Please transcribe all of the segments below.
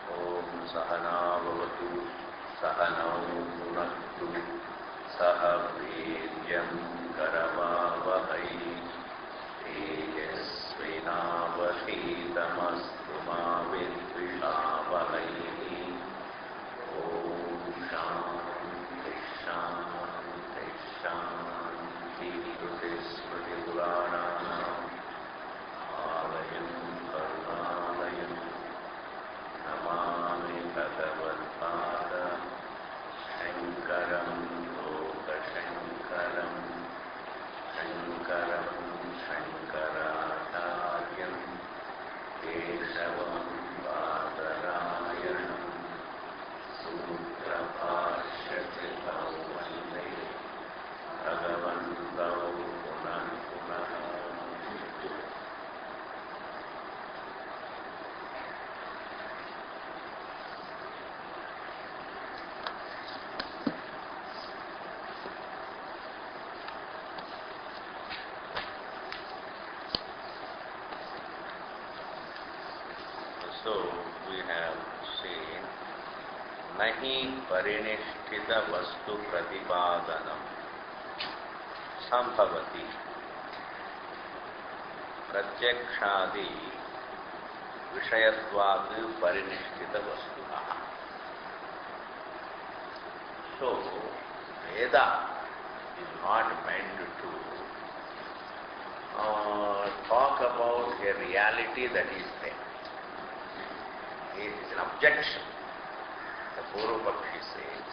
Om Sahana Bhavatu Sahanau Bhunaktu Saha Vedyam Karavavahai Tejasvinavahitamastu ma vidvishavahai. Om Shanti Shanti Shanti. Shruti Smriti Puranam Alayam Karunalayam Namami Bhagavad-pada Shankaram Lokashankaram Shankaram Shankaracharyam Keshavam Badarayanam Sutra-bhashya-kritau vande Bhagavantau Punah Punah. So we have seen Nahi Parinishthita Vastu Pratipadanam Sambhavati Pratyakshadi Vishayatvat Parinishthita Vastuha. So Veda is not meant to talk about a reality that is there. It is an objection. The Purva-Pakshi says,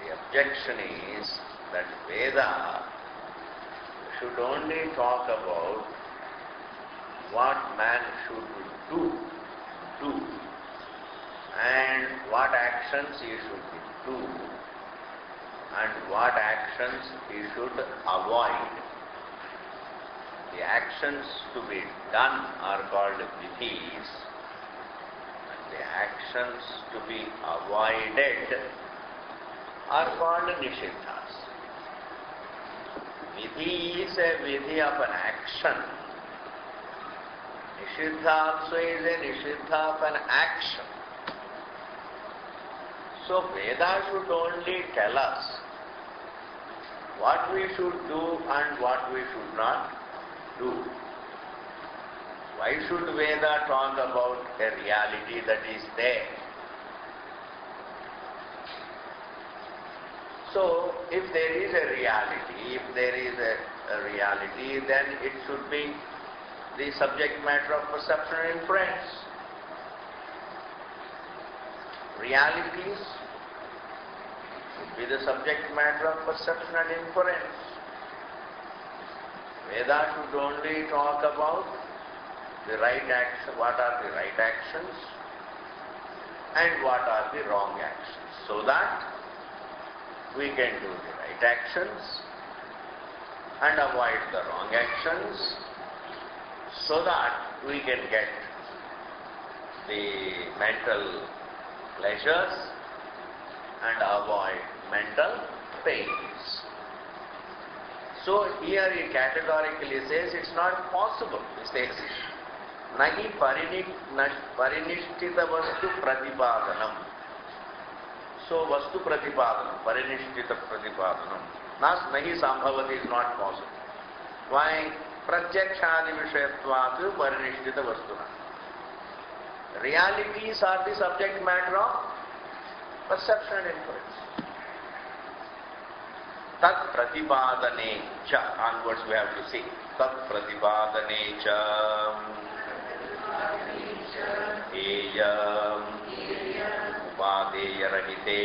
the objection is that Veda should only talk about what man should do, and what actions he should do, and what actions he should avoid. The actions to be done are called vidhis, the actions to be avoided are called nishiddhas. Vidhi is a vidhi of an action. Nishiddha also is a nishiddha of an action. So Veda should only tell us what we should do and what we should not do. Why should Veda talk about a reality that is there? So, if there is a reality, then it should be the subject matter of perception and inference. Realities should be the subject matter of perception and inference. Veda should only talk about the right action, what are the right actions and what are the wrong actions, so that we can do the right actions and avoid the wrong actions, so that we can get the mental pleasures and avoid mental pains. So here he categorically says it's not possible. He says, Nahi Parinishthita Vastu Pratipadanam. So Vastu Pratipadanam, Parinishthita Pratipadanam. Nahi Sambhavati is not possible. Why? Pratyakshadi Vishayatvat Parinishthita Vastuna. Realities are the subject matter of perception and inference. Tat Pratipadane cha. Onwards we have to see. Tat Pratipadane cha. Eyam Upadeya Rahite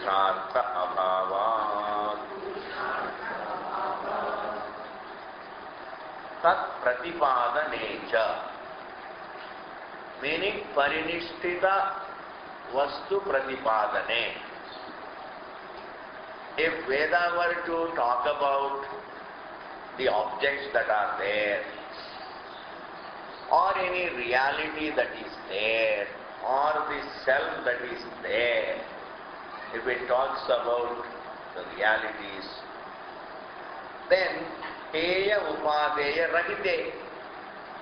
Purushartha Abhavat. Tat Pratipadane cha, meaning Parinishthita Vastu Pratipadane. If Veda were to talk about the objects that are there, or any reality that is there, or the self that is there, if it talks about the realities, then Heya Upadeya Rahite.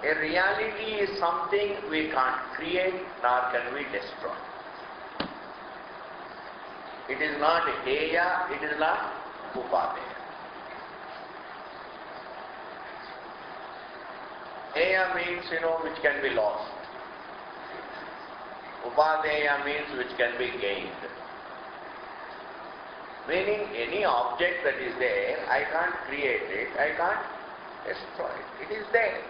A reality is something we can't create nor can we destroy. It is not heya, it is not upadeya. Heya means, which can be lost. Upadeya means which can be gained. Meaning any object that is there, I can't create it, I can't destroy it. It is there.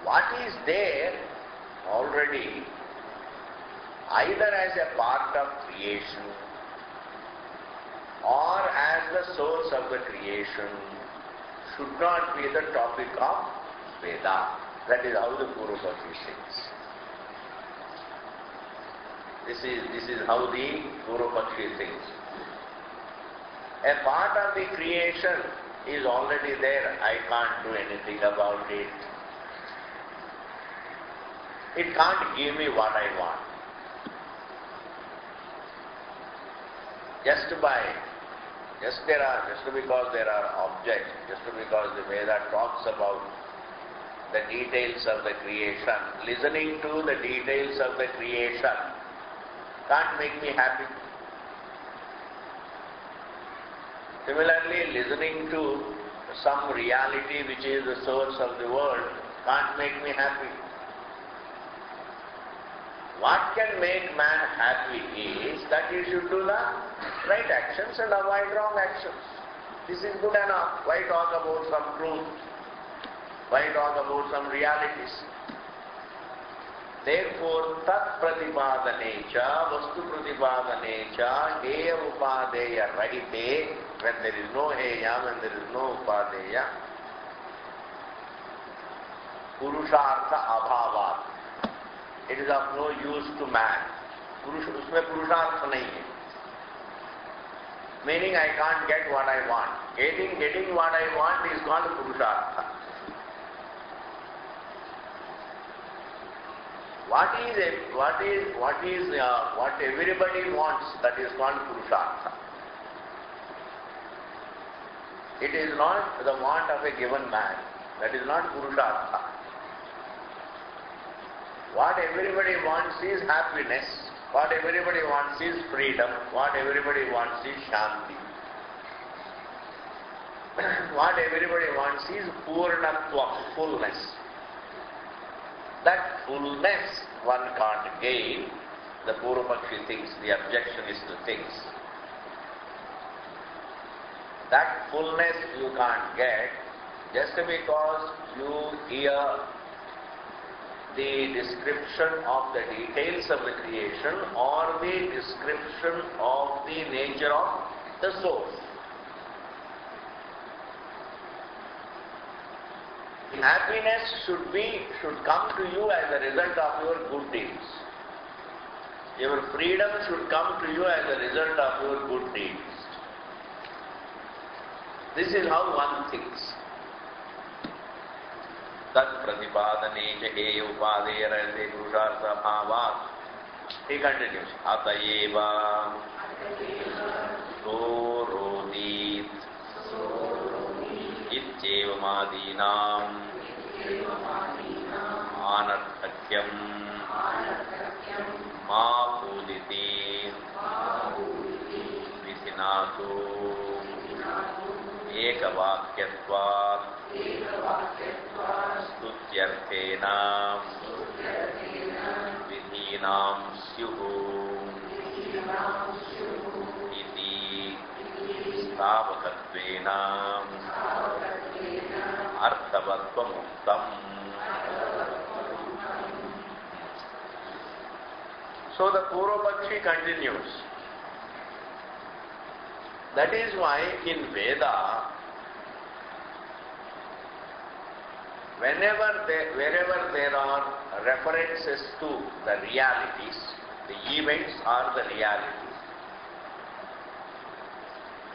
What is there already, either as a part of creation or as the source of the creation, should not be the topic of Veda. That is how the Purva Pakshi thinks. This is how the Purva Pakshi thinks. A part of the creation is already there. I can't do anything about it. It can't give me what I want. Just because there are objects, just because the Veda talks about the details of the creation, listening to the details of the creation can't make me happy. Similarly, listening to some reality which is the source of the world can't make me happy. What can make man happy is that he should do the right actions and avoid wrong actions. This is good enough. Why talk about some truth? Why talk about some realities? Therefore, tat pratipadanecha, vastu pratipadanecha, heya upadeya rahite, when there is no heya, when there is no upadeya, purushartha abhavat. It is of no use to man. उसमें पुरुषार्थ नहीं है. Meaning I can't get what I want. Getting what I want is called purushartha. What everybody wants, that is called purushartha. It is not the want of a given man. That is not purushartha. What everybody wants is happiness. What everybody wants is freedom. What everybody wants is shanti. What everybody wants is purnatva, fullness. That fullness one can't gain. The Purva Pakshi thinks, the objectionist thinks. That fullness you can't get just because you hear the description of the details of the creation or the description of the nature of the source. Happiness should come to you as a result of your good deeds. Your freedom should come to you as a result of your good deeds. This is how one thinks. Tat pratipadane heya upadeya rahite purushartha bhavat. He continues. Atayeva sorodit ityevamādīnām anarthakyam mā pūditi visinātu ekavakyatvat stutyarthena vidhīnām syuh iti stāvakatvena arthavatvam uktam. So the Purva Pakshi continues. That is why in Veda, wherever there are references to the realities, the events are the realities.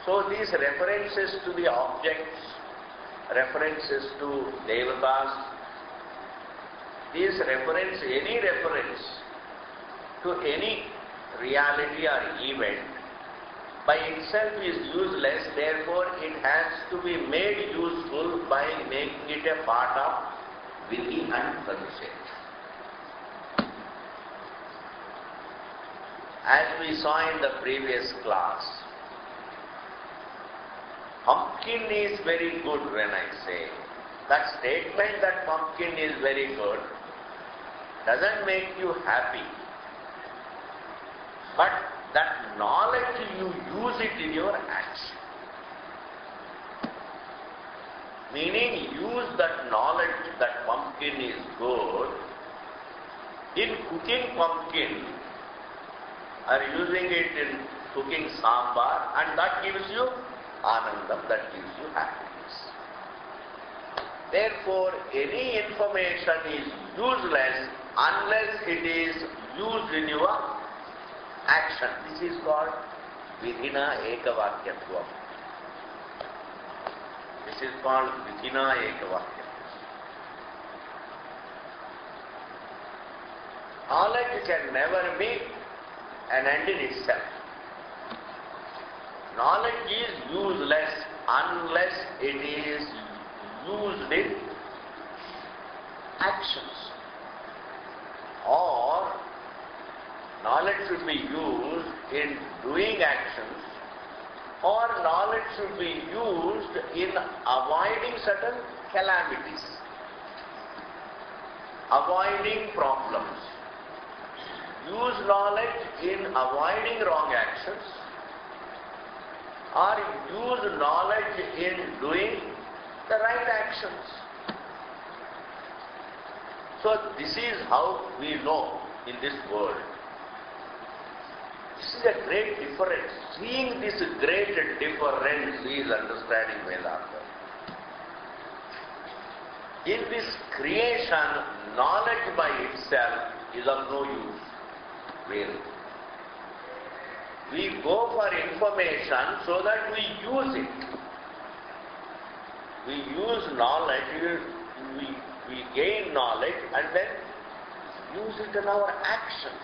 So these references to the objects, references to devatas, any reference to any reality or event by itself is useless, therefore it has to be made useful by making it a part of vidhi and panicheta. As we saw in the previous class, pumpkin is very good when I say. That statement that pumpkin is very good doesn't make you happy. But that knowledge, you use it in your action. Meaning, use that knowledge that pumpkin is good in cooking pumpkin, or using it in cooking sambar, and that gives you anandam, that gives you happiness. Therefore, any information is useless unless it is used in your action. This is called vidhina ekavakyatvam. This is called vidhina ekavakyatvam. Knowledge can never be an end in itself. Knowledge is useless unless it is used in actions. Or knowledge should be used in doing actions, or knowledge should be used in avoiding certain calamities, avoiding problems. Use knowledge in avoiding wrong actions, or use knowledge in doing the right actions. So this is how we know in this world. This is a great difference. Seeing this great difference is understanding Vedanta. In this creation, knowledge by itself is of no use, really. We go for information so that we use it. We use knowledge, we gain knowledge and then use it in our actions.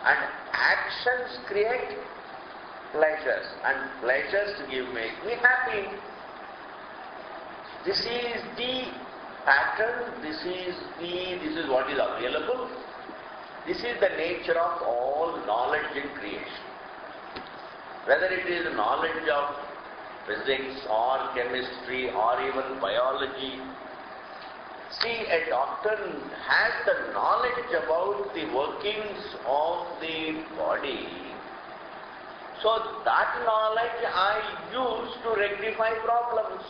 And actions create pleasures, and pleasures make me happy. This is the pattern, this is what is available. This is the nature of all knowledge in creation. Whether it is knowledge of physics or chemistry or even biology. See, a doctor has the knowledge about the workings of the body. So that knowledge I use to rectify problems.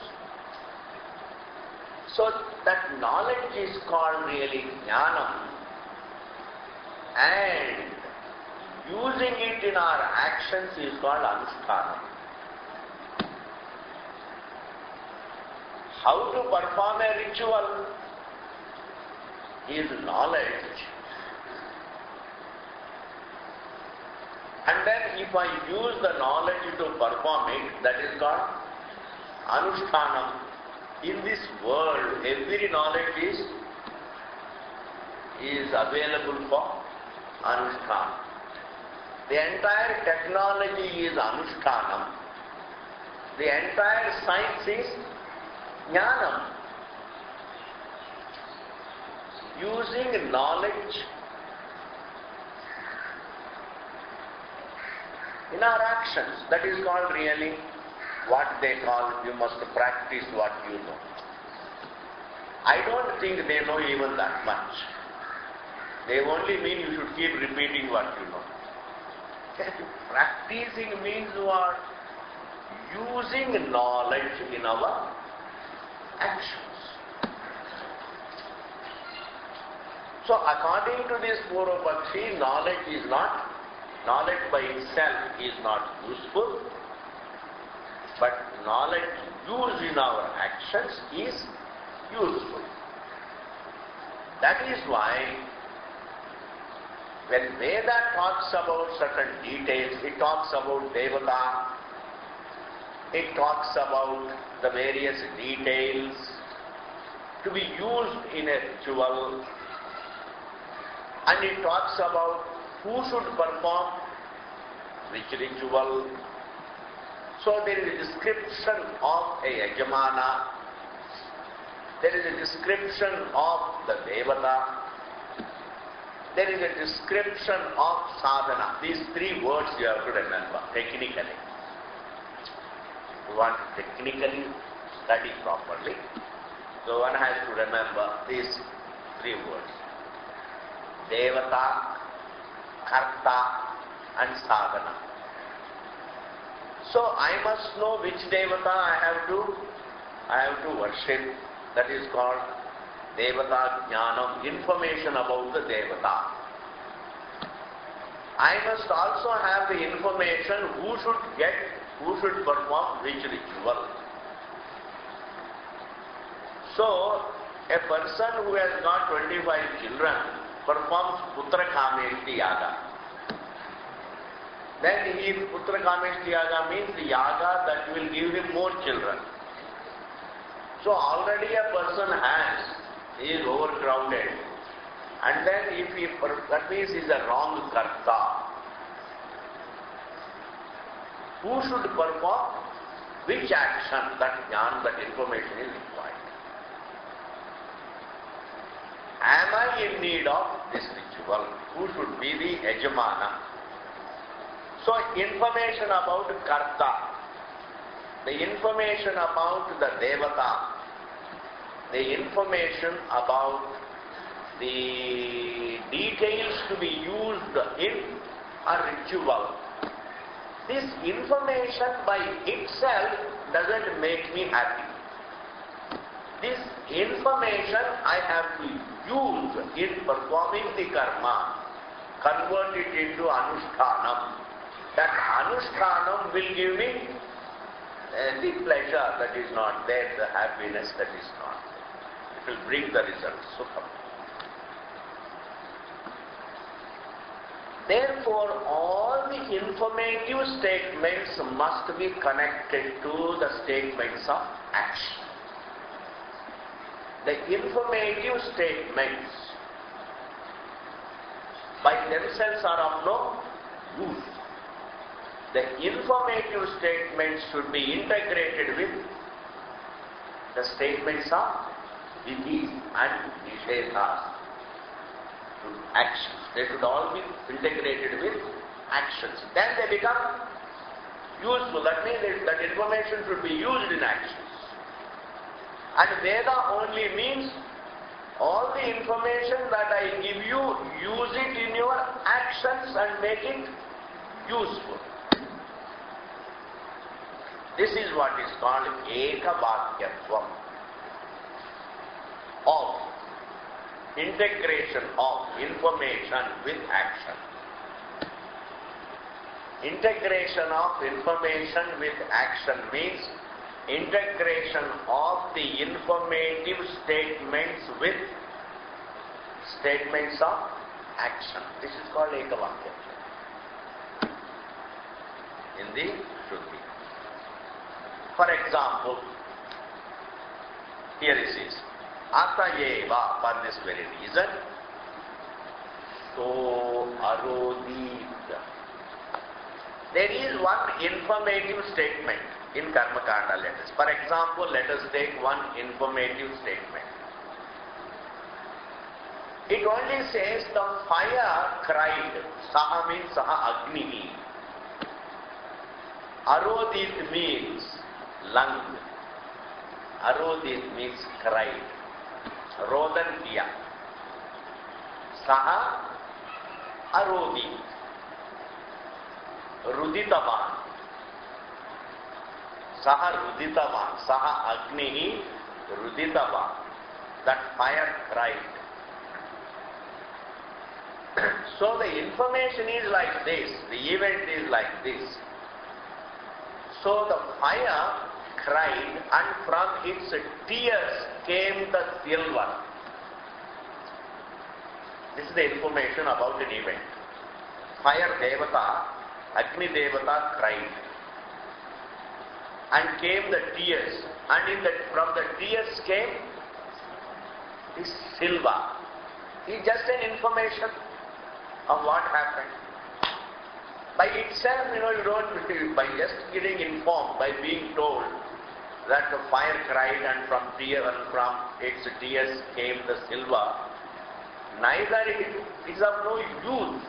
So that knowledge is called really jnanam. And using it in our actions is called anushthanam. How to perform a ritual is knowledge. And then if I use the knowledge to perform it, that is called anushthanam. In this world, every knowledge is available for anushthanam. The entire technology is anushthanam. The entire science is jnanam. Using knowledge in our actions, that is called really what they call, you must practice what you know. I don't think they know even that much. They only mean you should keep repeating what you know. Practicing means you are using knowledge in our actions. So according to this Purvapakshi, knowledge by itself is not useful, but knowledge used in our actions is useful. That is why when Veda talks about certain details, it talks about Devata, it talks about the various details to be used in a ritual, and it talks about who should perform which ritual, So there is a description of a Yajamana, there is a description of the Devata, there is a description of sadhana. These three words you have to remember technically. You want to technically study properly, so one has to remember these three words. Devata, Karta and Sadhana. So I must know which Devata I have to worship. That is called Devata Jnanam, information about the Devata. I must also have the information who should perform which ritual. So, a person who has got 25 children performs Putra Kameshti Yaga. Then Putra Kameshti Yaga means the Yaga that will give him more children. So already a person he is overcrowded. And then that means he is a wrong Karta. Who should perform which action? That jnana, that information is required. Am I in need of this ritual? Who should be the Yajamana? So information about Karta, the information about the Devata, the information about the details to be used in a ritual. This information by itself doesn't make me happy. This information I have to use in performing the karma, convert it into anushtanam. That anushtanam will give me the pleasure that is not there, the happiness that is not there. It will bring the result, sukham. Therefore, all the informative statements must be connected to the statements of action. The informative statements by themselves are of no use. The informative statements should be integrated with the statements of vidhi and nishedhas, actions. They should all be integrated with actions. Then they become useful. That means that information should be used in actions. And Veda only means all the information that I give you, use it in your actions and make it useful. This is what is called Ekavakyatvam, of integration of information with action. Integration of information with action means integration of the informative statements with statements of action. This is called Ekavakya in the Shruti. For example, here it is, Atayeva, for this very reason, so arodit. There is one informative statement in Karma Kanda, let us. For example, let us take one informative statement. It only says the fire cried. Saha means Saha Agni. Arodit means lung. Arodit means cried. Rodan kiya. Saha Arodit. Ruditavan. Saha Ruditavan. Saha Agni Ruditavan. That fire cried. So the information is like this. The event is like this. So the fire cried, and from its tears came the silver. This is the information about an event. Fire Devata, Agni Devata cried, and came the tears, and from the tears came this silver. It's just an information of what happened. By itself, you don't, by just getting informed, by being told that the fire cried and from its tears came the silver, neither it is of no use.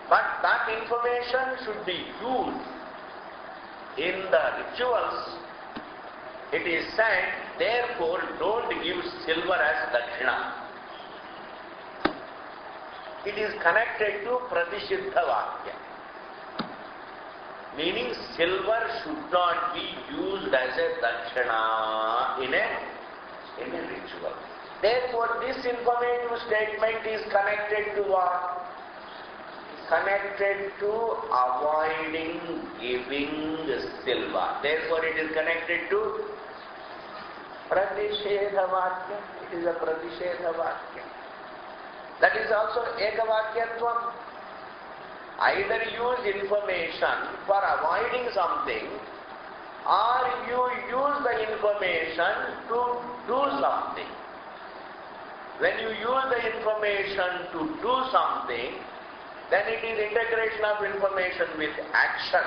But that information should be used in the rituals. It is said, therefore, don't give silver as dakshina. It is connected to Pratishiddha Vakya. Meaning silver should not be used as a dakshina in a ritual. Therefore, this informative statement is connected to what? Connected to avoiding giving silver. Therefore, it is connected to Pratishedha Vakya. It is a Pratishedha Vakya. That is also Ekavakyatvam. Either use information for avoiding something, or you use the information to do something. When you use the information to do something, then it is integration of information with action.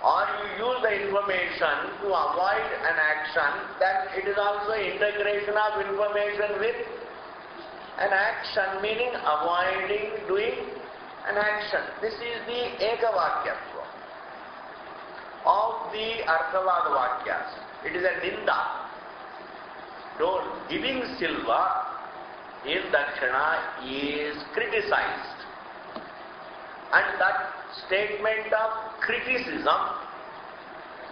Or you use the information to avoid an action, then it is also integration of information with an action, meaning avoiding doing an action. This is the Ekavakyatva of the Arthavada Vakyas. It is a ninda. Don't giving silver in dakshina is criticized. And that statement of criticism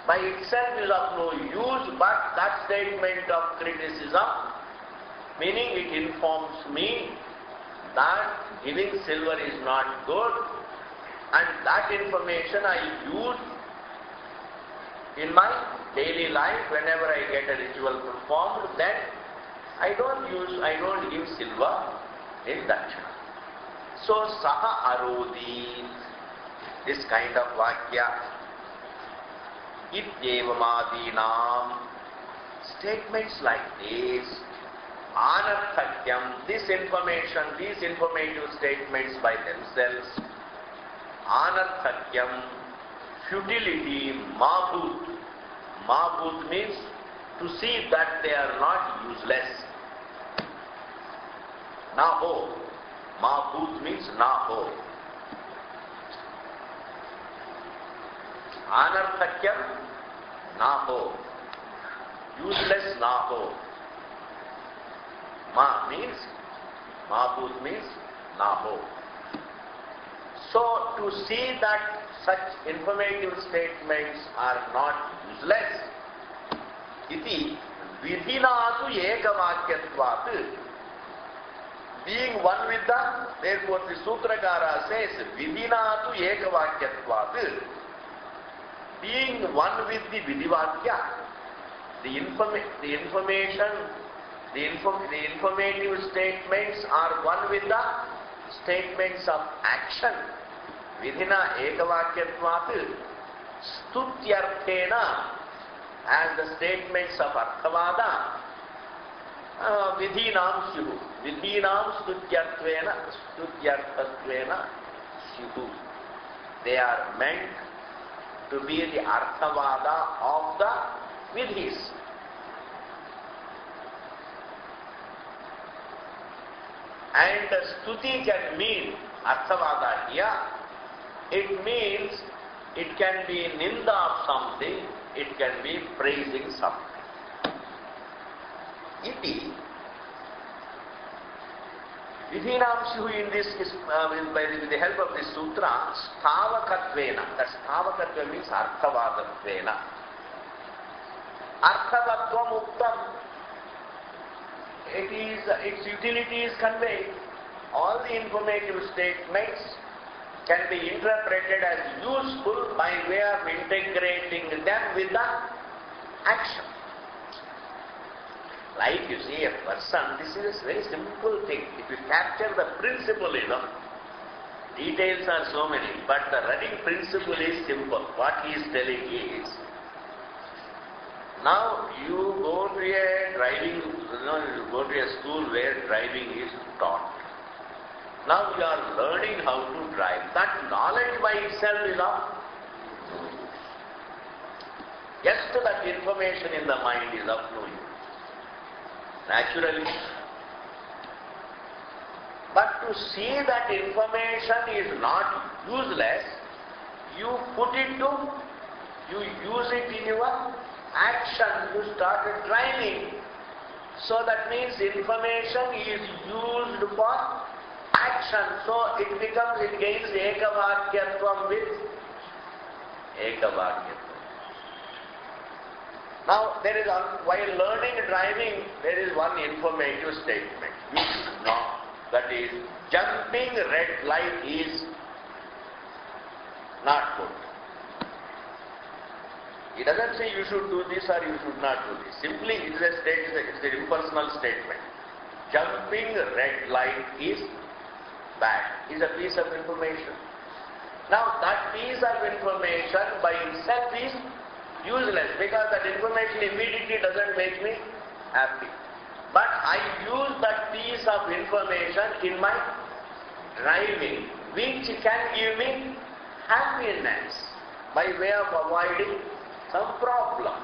by itself is of no use, but that statement of criticism, meaning it informs me that giving silver is not good, and that information I use in my daily life whenever I get a ritual performed, then I don't give silver in dakshina. So, saha arodi, this kind of vakya, ityevamadinam, statements like this, anarthakyam, this information, these informative statements by themselves, anarthakyam, futility, mabhut. Mabhut means to see that they are not useless. Naho. Mabhut means naho. Anarthakyam, naho. Useless naho. Ma means, Mabhut means naho. So, to see that such informative statements are not useless, iti vidhinatu ekavakyatvat, being one with the, therefore the Sutrakara says, vidhinatu ekavakyatvat, being one with the vidivakya, the information, the informative statements are one with the statements of action. Vidhina ekavakyatvat, stutyarthena, as the statements of Arthavada, vidhinam syuhu. Vidhinam stutyarthvena syuhu. They are meant to be the Arthavada of the vidhis. And stuti can mean Arthavada here. It means it can be ninda of something, it can be praising something. Iti vidhinam syuhu in this is with the help of this sutra, sthavakatvena. That sthavakatva means arthavadatvena. Arthavatvam uktam. Its utility is conveyed. All the informative statements can be interpreted as useful by way of integrating them with the action. Like you see a person, this is a very simple thing. If you capture the principle, details are so many, but the running principle is simple. What he is telling is, now you go to a driving, you go to a school where driving is taught. Now you are learning how to drive. That knowledge by itself is of no use. Just that information in the mind is of no use. Naturally. But to see that information is not useless, you put it to, you use it in your action, you started driving. So that means information is used for action. So it becomes, it gains ekavakyatvam with ekavakyatvam. Now there is, while learning driving, there is one informative statement. You should know. That is, jumping red light is not good. It doesn't say you should do this or you should not do this. Simply it is a statement, it's an impersonal statement. Jumping red light is bad, is a piece of information. Now that piece of information by itself is useless because that information immediately doesn't make me happy. But I use that piece of information in my driving, which can give me happiness by way of avoiding some problem.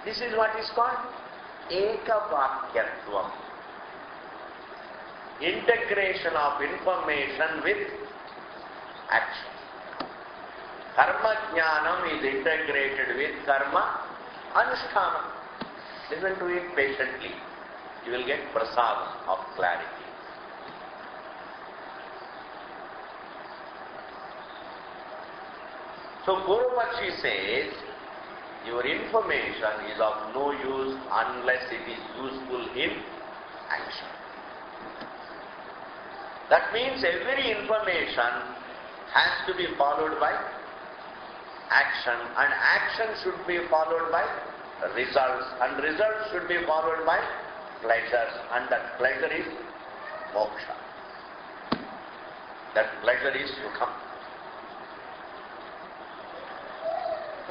This is what is called ekavakyatvam. Integration of information with action. Karma jnanam is integrated with karma anushthanam. Listen to it patiently. You will get prasadam of clarity. So Purvapakshi says, your information is of no use unless it is useful in action. That means every information has to be followed by action, and action should be followed by results, and results should be followed by pleasures, and that pleasure is moksha. That pleasure is sukham.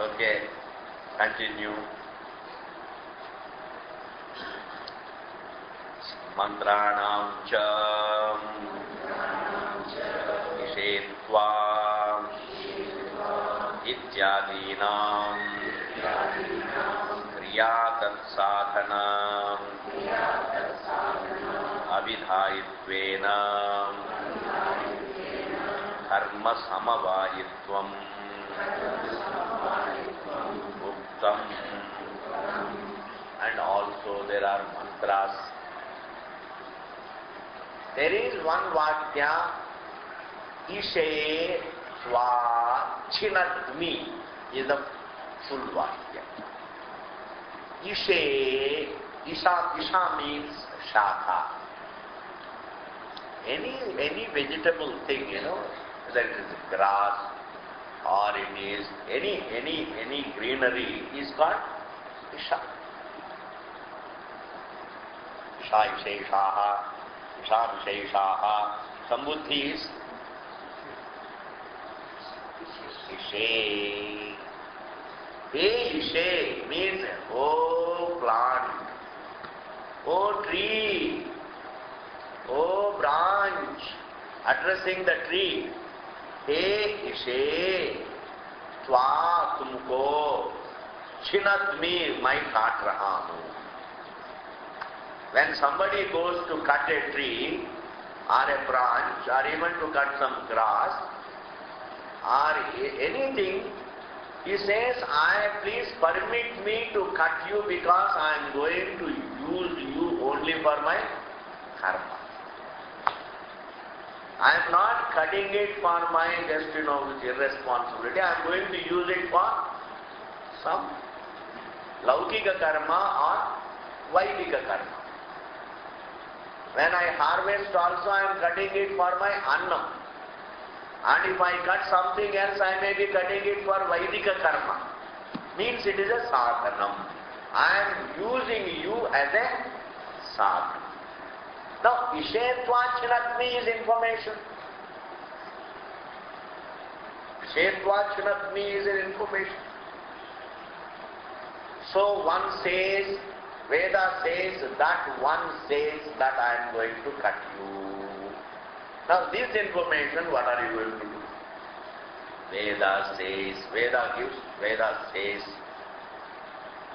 Okay, continue. Mantranam cha nishetva ityadinam kriyatat sadhanam abhidhayitvena karma samavayitvam uktam. And also there are mantras. There is one vakya, Ishe Swa Chinatmi is the full vakya. Ishe, Isha means shaka. Any vegetable thing, whether it is grass or it is any greenery is called Isha. Isha Visheshaha, Isha Visheshaha. Sambuddhi is Ishe. Hey Ishe means, oh plant, oh tree, oh branch, addressing the tree. Hey Ishe, twa tumko, chinatmi, मैं काट रहा हूँ. When somebody goes to cut a tree or a branch or even to cut some grass or anything, he says, please permit me to cut you because I am going to use you only for my karma. I am not cutting it for my just, with irresponsibility. I am going to use it for some laukika karma or vaidika karma. When I harvest also, I am cutting it for my annam. And if I cut something else, I may be cutting it for Vaidika karma. Means it is a sadhanam. I am using you as a sadhana. Now, Ishetva Chinatmi is information. Ishetva Chinatmi is an information. So one says, Veda says that one says that I am going to cut you. Now this information, what are you going to do? Veda says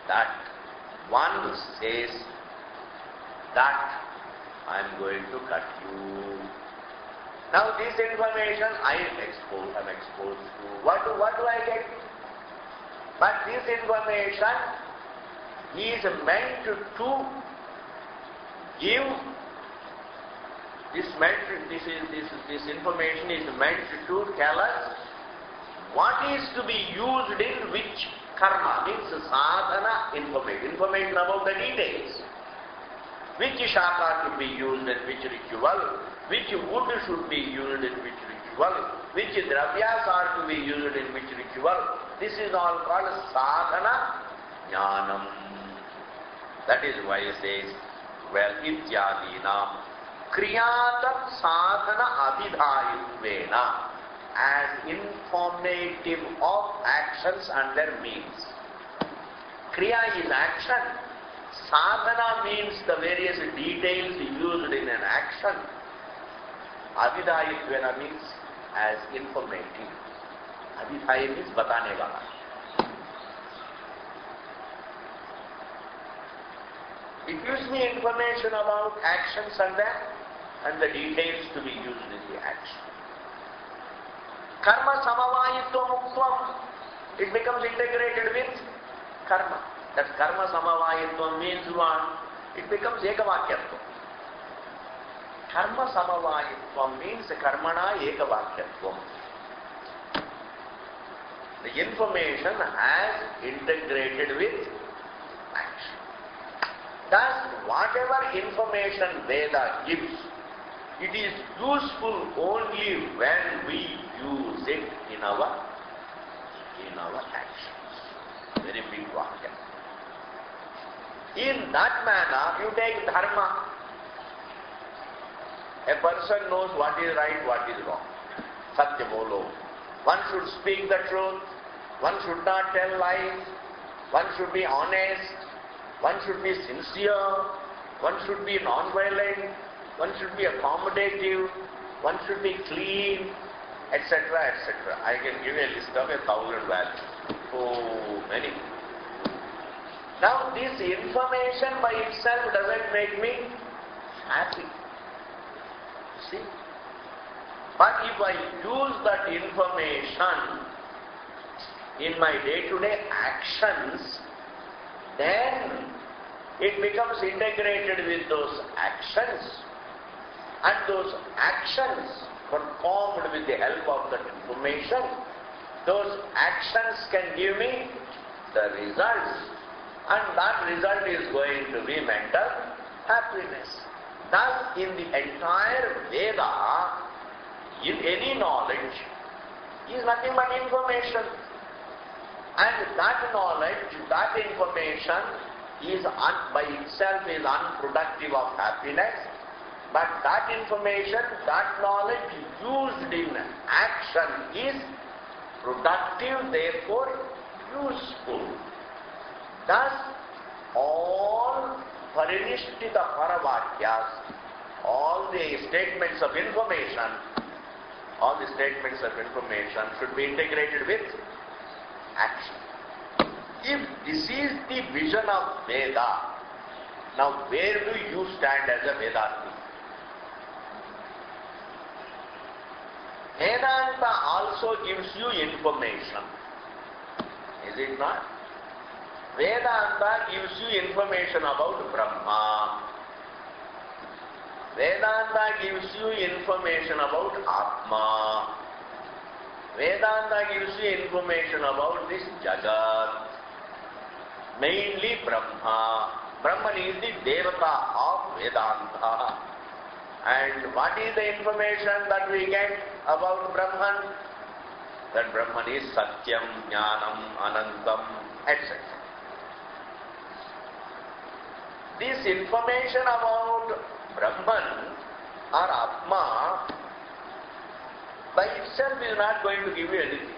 that one says that I am going to cut you. Now this information I am exposed to. What do I get? But this information is meant to give. This information is meant to tell us what is to be used in which karma, means sadhana information about the details. Which shaka to be used in which ritual, which wood should be used in which ritual, which dravyas are to be used in which ritual. This is all called sadhana jnanam. That is why it says, well, ityadina kriyatam sadhana abhidhayitvena, as informative of actions and their means. Kriya is action. Sadhana means the various details used in an action. Abhidhayitvena means as informative. Abhidhaya means batane wala. It gives me information about actions and the details to be used in the action. Karma samavayitvam uktvam. It becomes integrated with karma. That karma samavayitvam means what? It becomes ekavakyatvam. Karma samavayitvam means karmana ekavakyatvam. The information has integrated with action. Thus, whatever information Veda gives, it is useful only when we use it in our actions. Very big vakya. In that manner, you take dharma. A person knows what is right, what is wrong. Satya bolo. One should speak the truth. One should not tell lies. One should be honest. One should be sincere. One should be non-violent. One should be accommodative. One should be clean, etc., etc. I can give a list of 1,000 values. So many. Now this information by itself doesn't make me happy. See? But if I use that information in my day-to-day actions, then it becomes integrated with those actions, and those actions performed with the help of that information, those actions can give me the results, and that result is going to be mental happiness. Thus, in the entire Veda, in any knowledge is nothing but information. And that knowledge, that information is by itself is unproductive of happiness, but that information, that knowledge used in action is productive, therefore useful. Thus, all parinishthita paravakyas, all the statements of information should be integrated with action. If this is the vision of Veda, now where do you stand as a Vedanti? Vedanta also gives you information. Is it not? Vedanta gives you information about Brahma. Vedanta gives you information about Atma. Vedanta gives you information about this Jagat. Mainly Brahma. Brahman is the Devata of Vedanta. And what is the information that we get about Brahman? That Brahman is Satyam, Jnanam, Anantam, etc. This information about Brahman or Atma by itself is not going to give you anything.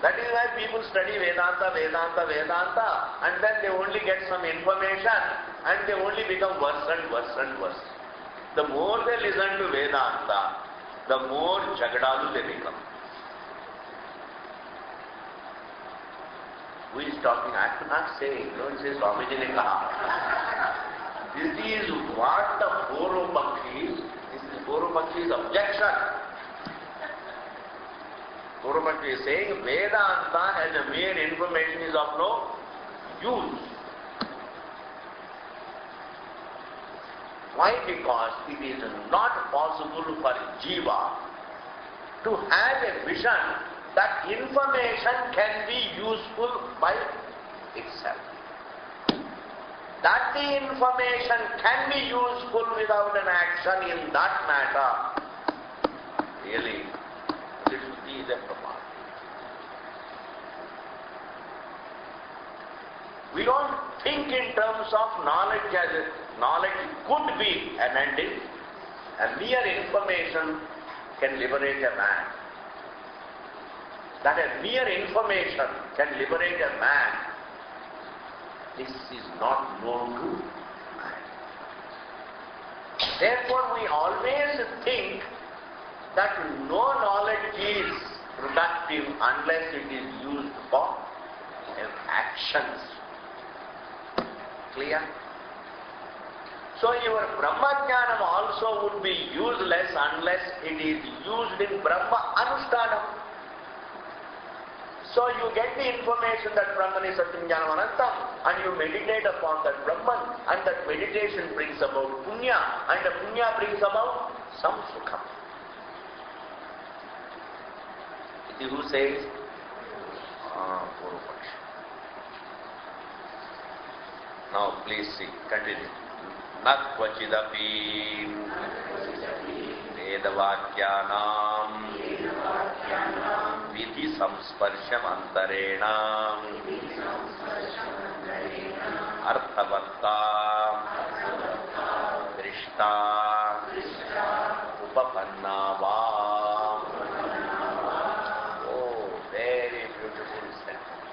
That is why people study Vedanta, and then they only get some information and they only become worse and worse and worse. The more they listen to Vedanta, the more jagadalu they become. Who is talking? I am not saying. Don't say Swamiji ne kaha. This is what the Purvapakshi, this is Purvapakshi's objection. Purvapakshi is saying Vedanta as a mere information is of no use. Why? Because it is not possible for Jiva to have a vision that information can be useful by itself. That the information can be useful without an action in that matter, really, this is a pramana. We don't think in terms of knowledge as a knowledge could be an ending. A mere information can liberate a man. That a mere information can liberate a man, this is not known to man. Therefore, we always think that no knowledge is productive unless it is used for actions. Clear? So your Brahmajnanam also would be useless unless it is used in Brahma Anushtanam. So you get the information that Brahman is Satyam Jnanam Anantam, and you meditate upon that Brahman, and that meditation brings about punya, and the punya brings about some sukham. Who says? Purvapakshi. Now please see, continue. Nat kvachidapi vedavakyanam vidhi samsparsham antarena arthavatta drishta upapanna va. Oh, very beautiful sentence.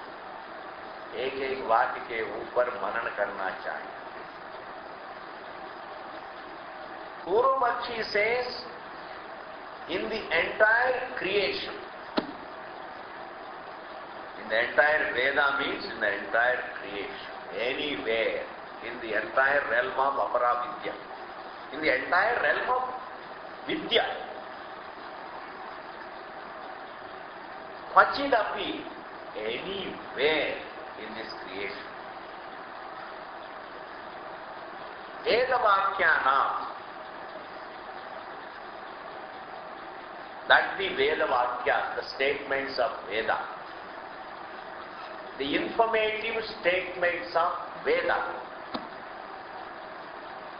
एक वाक्य के ऊपर मनन करना चाहिए. Purvapakshi says, in the entire creation, in the entire Veda means in the entire creation, anywhere, in the entire realm of Aparavidya, in the entire realm of Vidya, Kvachidapi, anywhere in this creation, Vedavakyana, that the Vedavakya, the statements of Veda, the informative statements of Veda,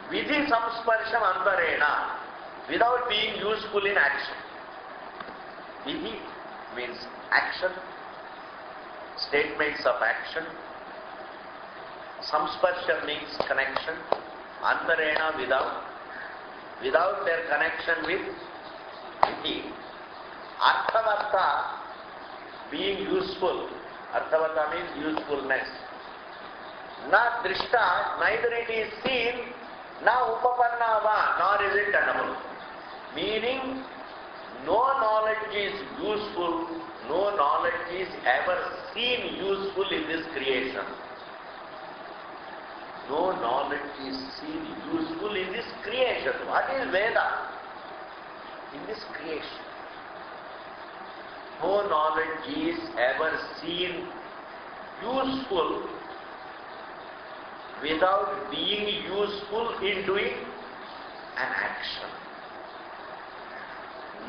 vidhi samsparsham antarena, without being useful in action. Vidhi means action, statements of action. Samsparsha means connection. Antarena, without their connection with vidhi. Arthavatta, being useful. Arthavatta means usefulness. Na drishta, neither it is seen, na upapanna va, nor is it tenable. Meaning, no knowledge is useful, no knowledge is ever seen useful in this creation. No knowledge is seen useful in this creation. What is Veda? In this creation. No knowledge is ever seen useful without being useful in doing an action.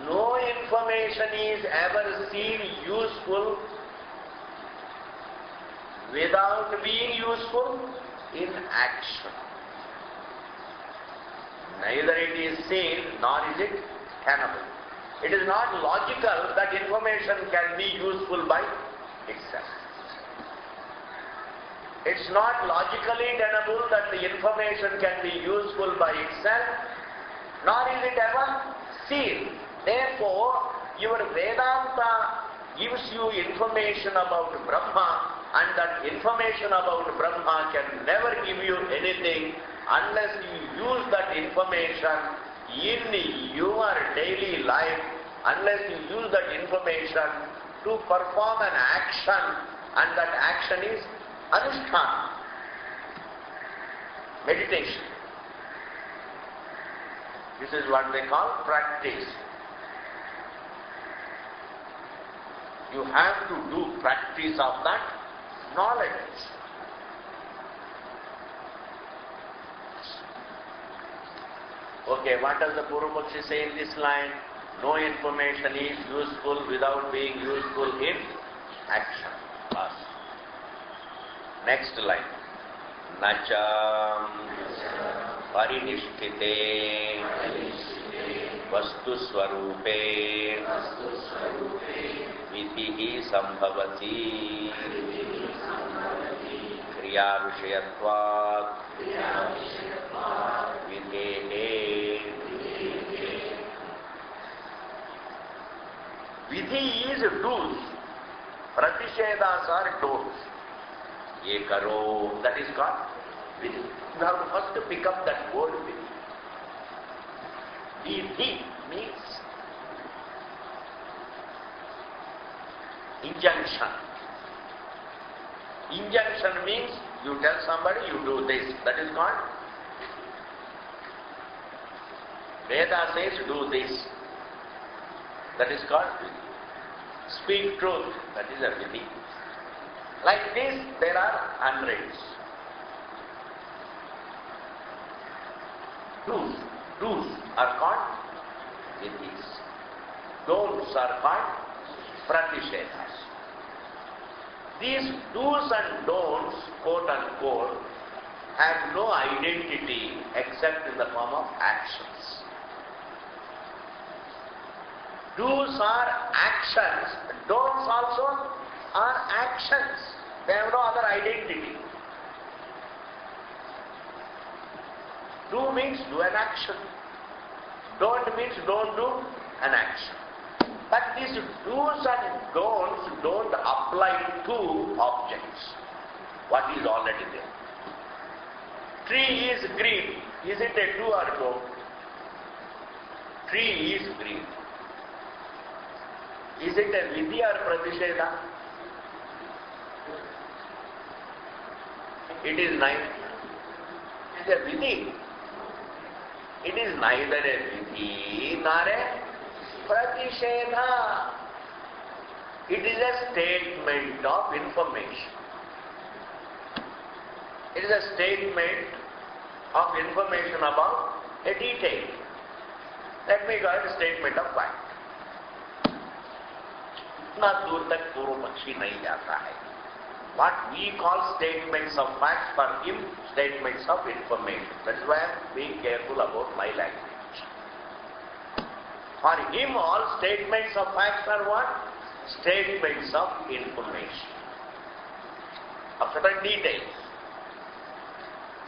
No information is ever seen useful without being useful in action. Neither it is seen nor is it tenable. It is not logical that information can be useful by itself. It's not logically tenable that the information can be useful by itself, nor is it ever seen. Therefore, your Vedanta gives you information about Brahma And that information about Brahma can never give you anything unless you use that information in your daily life, unless you use that information to perform an action, and that action is anushtana, meditation. This is what they call practice. You have to do practice of that knowledge. Okay, what does the Purva-Pakshi say in this line? No information is useful without being useful in action. Pass. Next line. Nacha parinishthite vastu swarupe vitihi sambhavati kriya vishayatvat videhe. Vidhi is do's, pratishedas are don'ts. Ye karo, that is called vidhi. You have to first pick up that word vidhi. Vidhi means injunction. Injunction means you tell somebody you do this. That is called Veda says do this. That is called vidhi. Speak truth. That is a vidhi. Like this, there are hundreds. Do's are called vidhis. Don'ts are called pratishedas. These do's and don'ts, quote unquote, have no identity except in the form of actions. Do's are actions, don'ts also are actions. They have no other identity. Do means do an action. Don't means don't do an action. But these do's and don'ts don't apply to objects. What is already there. Tree is green. Is it a do or don't? Tree is green. Is it a vidhi or pratisheda? It is neither. It is a vidhi. It is neither a vidhi nor a pratisheda. It is a statement of information. It is a statement of information about a detail. Let me go ahead, a statement of fact. इतना दूर तक पूर्व पक्षी नहीं जाता है. What we call statements of facts, for him statements of information. That's why I am being careful about my language. For him all statements of facts are what? Statements of information, of certain details.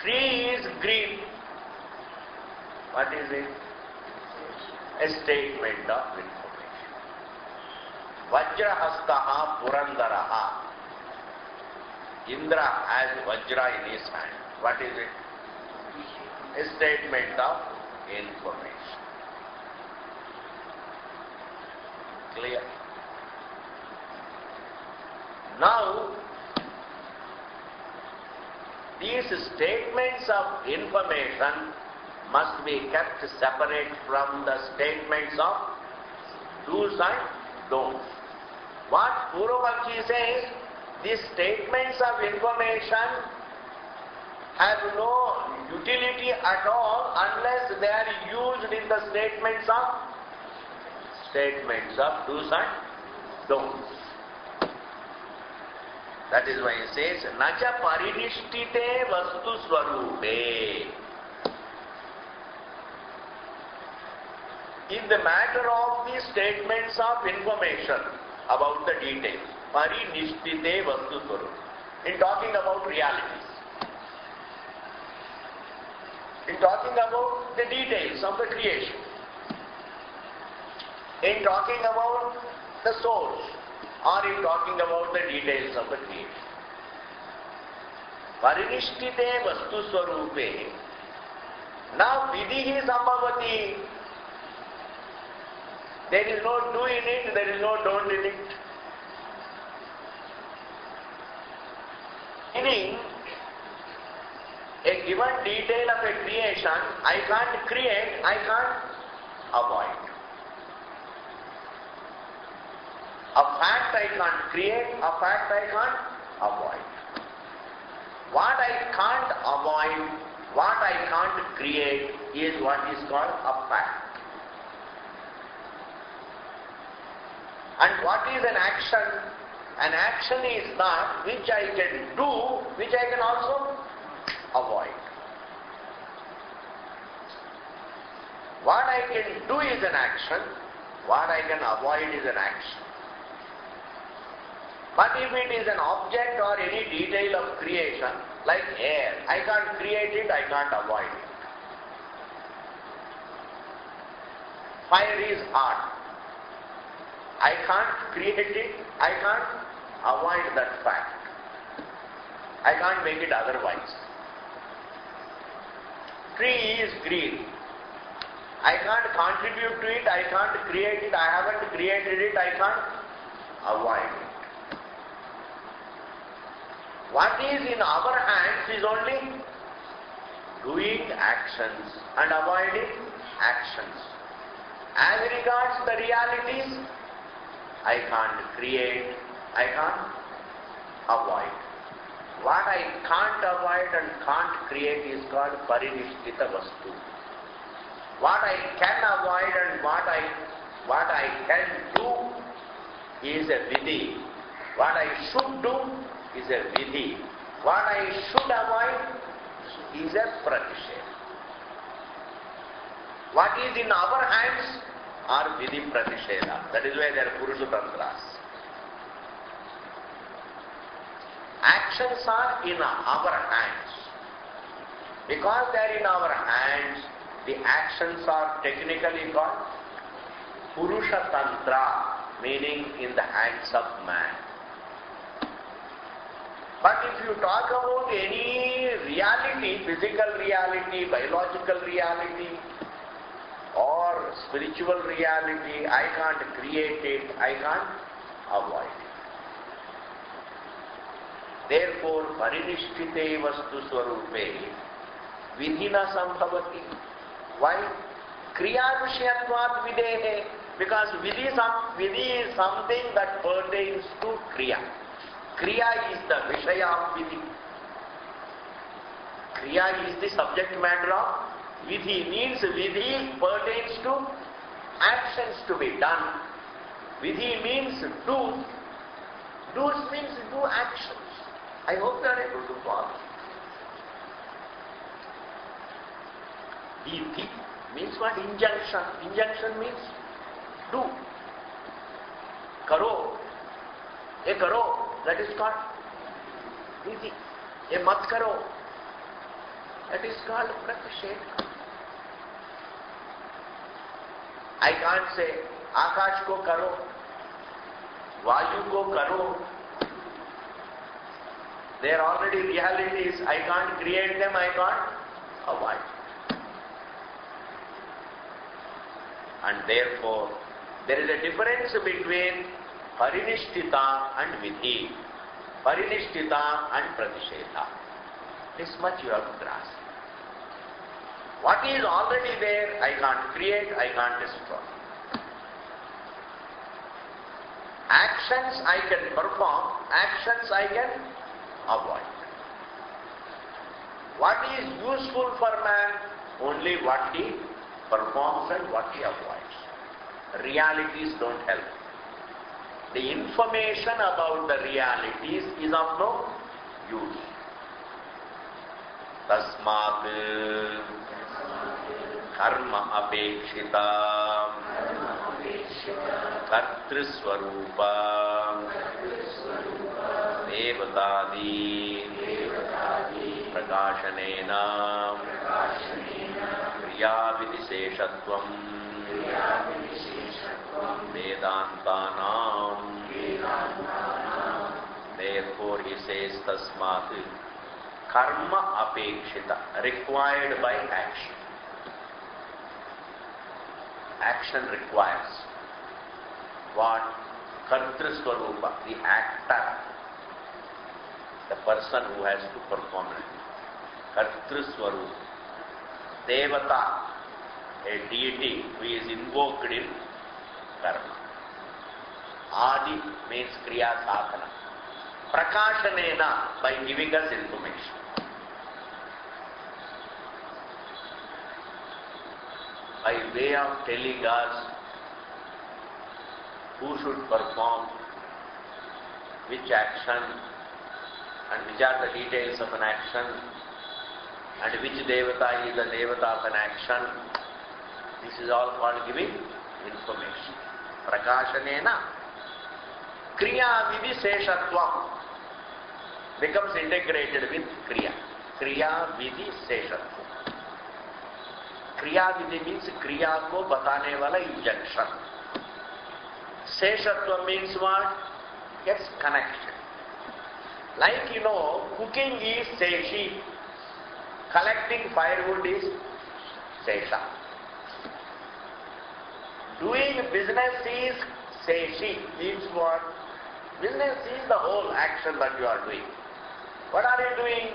Tree is green. What is it? A statement of information. Vajrahastaha Purandaraha. Indra has Vajra in his hand. What is it? A statement of information. Clear? Now, these statements of information must be kept separate from the statements of do's and don'ts. What Purva-Pakshi says, these statements of information have no utility at all unless they are used in the statements of do's and don'ts. That is why he says, Nacha parinishthite vastu swarupe. In the matter of the statements of information about the details, parinishthite vastu swarupe. In talking about realities, in talking about the details of the creation, in talking about the source, or in talking about the details of the creation. Parinishthite vastu swarupe. Now vidhi sambhavati. There is no do in it, there is no don't in it. Meaning, a given detail of a creation, I can't create, I can't avoid. A fact I can't create, a fact I can't avoid. What I can't avoid, what I can't create is what is called a fact. And what is an action? An action is that which I can do, which I can also avoid. What I can do is an action, what I can avoid is an action. But if it is an object or any detail of creation, like air, I can't create it, I can't avoid it. Fire is hot. I can't create it, I can't avoid that fact. I can't make it otherwise. Tree is green. I can't contribute to it, I can't create it, I haven't created it, I can't avoid it. What is in our hands is only doing actions and avoiding actions. As regards the realities, I can't create, I can't avoid. What I can't avoid and can't create is called Parinishthita Vastu. What I can avoid and what I can do is a vidhi. What I should do is a vidhi. What I should avoid is a pratisheda. What is in our hands are vidhi pratisheda. That is why they are Purusha Tantras. Actions are in our hands. Because they are in our hands, the actions are technically called Purusha Tantra, meaning in the hands of man. But if you talk about any reality, physical reality, biological reality, or spiritual reality, I can't create it, I can't avoid it. Therefore, Parinishthite Vastu Swarupe Vidhina Sambhavati. Why? Kriya Vishayatvat Videhe. Because vidhi is something that pertains to Kriya. Kriya is the Vishaya of vidhi. Kriya is the subject matter of vidhi. Means vidhi pertains to actions to be done. Vidhi means do. Do's means do actions. I hope you are able to follow. Vidhi means what? Injunction. Injunction means do. Karo. Karo. That is called vidhi. Mat karo. That is called pratisheda. I can't say Akash ko karo, Vayu ko karo. They are already realities. I can't create them, I can't avoid. And therefore, there is a difference between Parinishthita and Vidhi, Parinishthita and Pratisheda. This much you have to grasp. What is already there, I can't create, I can't destroy. Actions I can perform, actions I can avoid. What is useful for man? Only what he performs and what he avoids. Realities don't help. The information about the realities is of no use. Tasmat karma apekshita kartriswarupa devatadi prakashanena kriya vidiseshatvam vedantanam. Therefore he says tasmat karma apekshita, required by action. Action requires what? Kartriswarupa, the actor, the person who has to perform it. Kartriswarupa. Devata, a deity who is invoked in karma. Adi means kriya sadhana. Prakashanena, by giving us information. By way of telling us who should perform which action and which are the details of an action and which devata is the devata of an action. This is all called giving information. Prakashanena kriya vidhi seshatvam becomes integrated with kriya. Kriya vidhi seshatvam. Kriya vidhi means kriya ko batane wala injunction. Seshatva means what? Gets connected. Like cooking is seshi, collecting firewood is sesha. Doing business is seshi, means what? Business is the whole action that you are doing. What are you doing?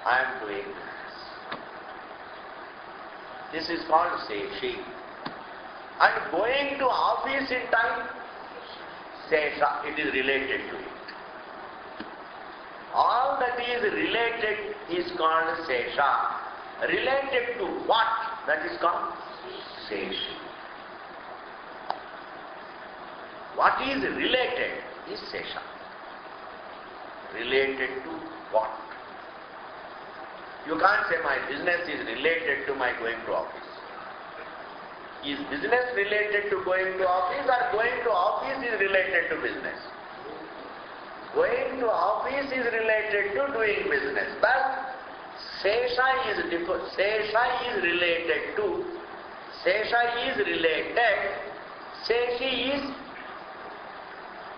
I am doing this. This is called seshi. And going to office in time, sesha, it is related to it. All that is related is called sesha. Related to what? That is called seshi. What is related is sesha. Related to what? You can't say my business is related to my going to office. Is business related to going to office, or going to office is related to business? Going to office is related to doing business. But sesha is related to, sesha is related, seshi is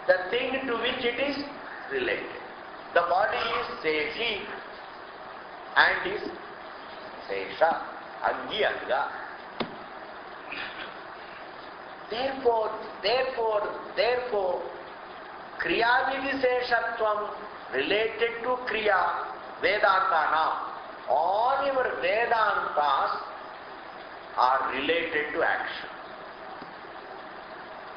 the thing to which it is related. The body is seshi and is sesha, angi anga. Therefore, kriya vidhi seshatvam related to kriya, Vedanta. All your Vedantas are related to action.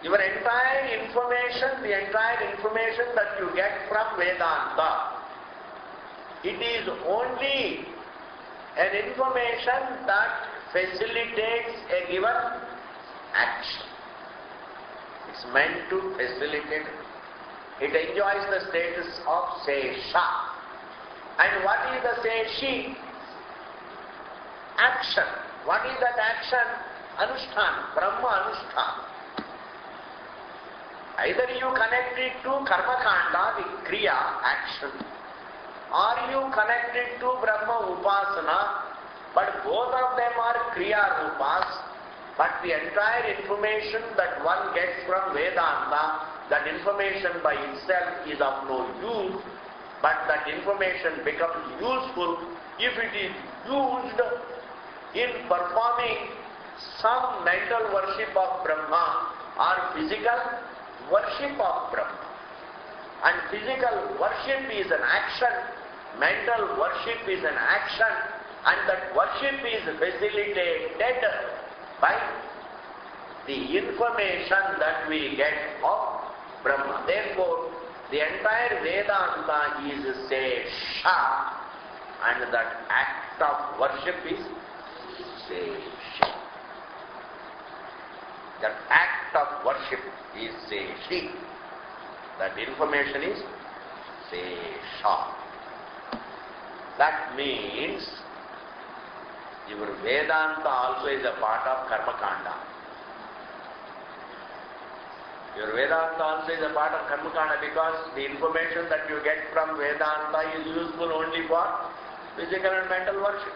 Your entire information, the entire information that you get from Vedanta, it is only an information that facilitates a given action. It's meant to facilitate. It enjoys the status of sesha. And what is the seshi? Action. What is that action? Anushthan, Brahma Anushthan. Either you connect it to Karma Kanda, the Kriya, action, or you connect it to Brahma Upasana, but both of them are Kriya Rupas. But the entire information that one gets from Vedanta, that information by itself is of no use, but that information becomes useful if it is used in performing some mental worship of Brahma or physical worship of Brahma. And physical worship is an action, mental worship is an action, and that worship is facilitated by the information that we get of Brahma. Therefore, the entire Vedanta is sesha, and that act of worship is seshi. That act of worship is seshi. That information is sesha. That means your Vedanta also is a part of Karma Kanda. Your Vedanta also is a part of Karma Kanda because the information that you get from Vedanta is useful only for physical and mental worship.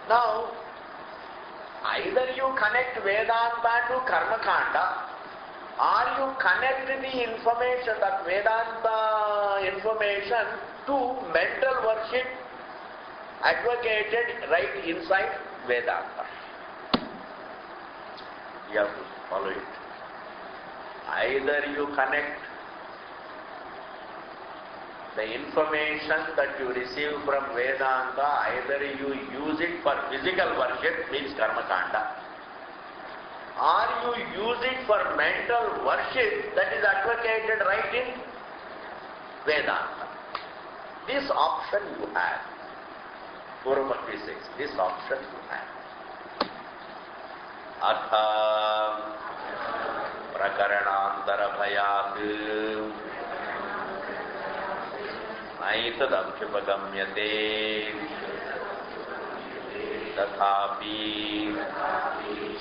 Now, either you connect Vedanta to Karma Kanda or you connect the information, that Vedanta information, to mental worship advocated right inside Vedanta. You have to follow it. Either you connect the information that you receive from Vedanta, either you use it for physical worship, means karma kanda, or you use it for mental worship that is advocated right in Vedanta. This option you have. Purvapakshi says, this option you have. Atha prakaranantara bhayat naitadabhyupagamyate tathapi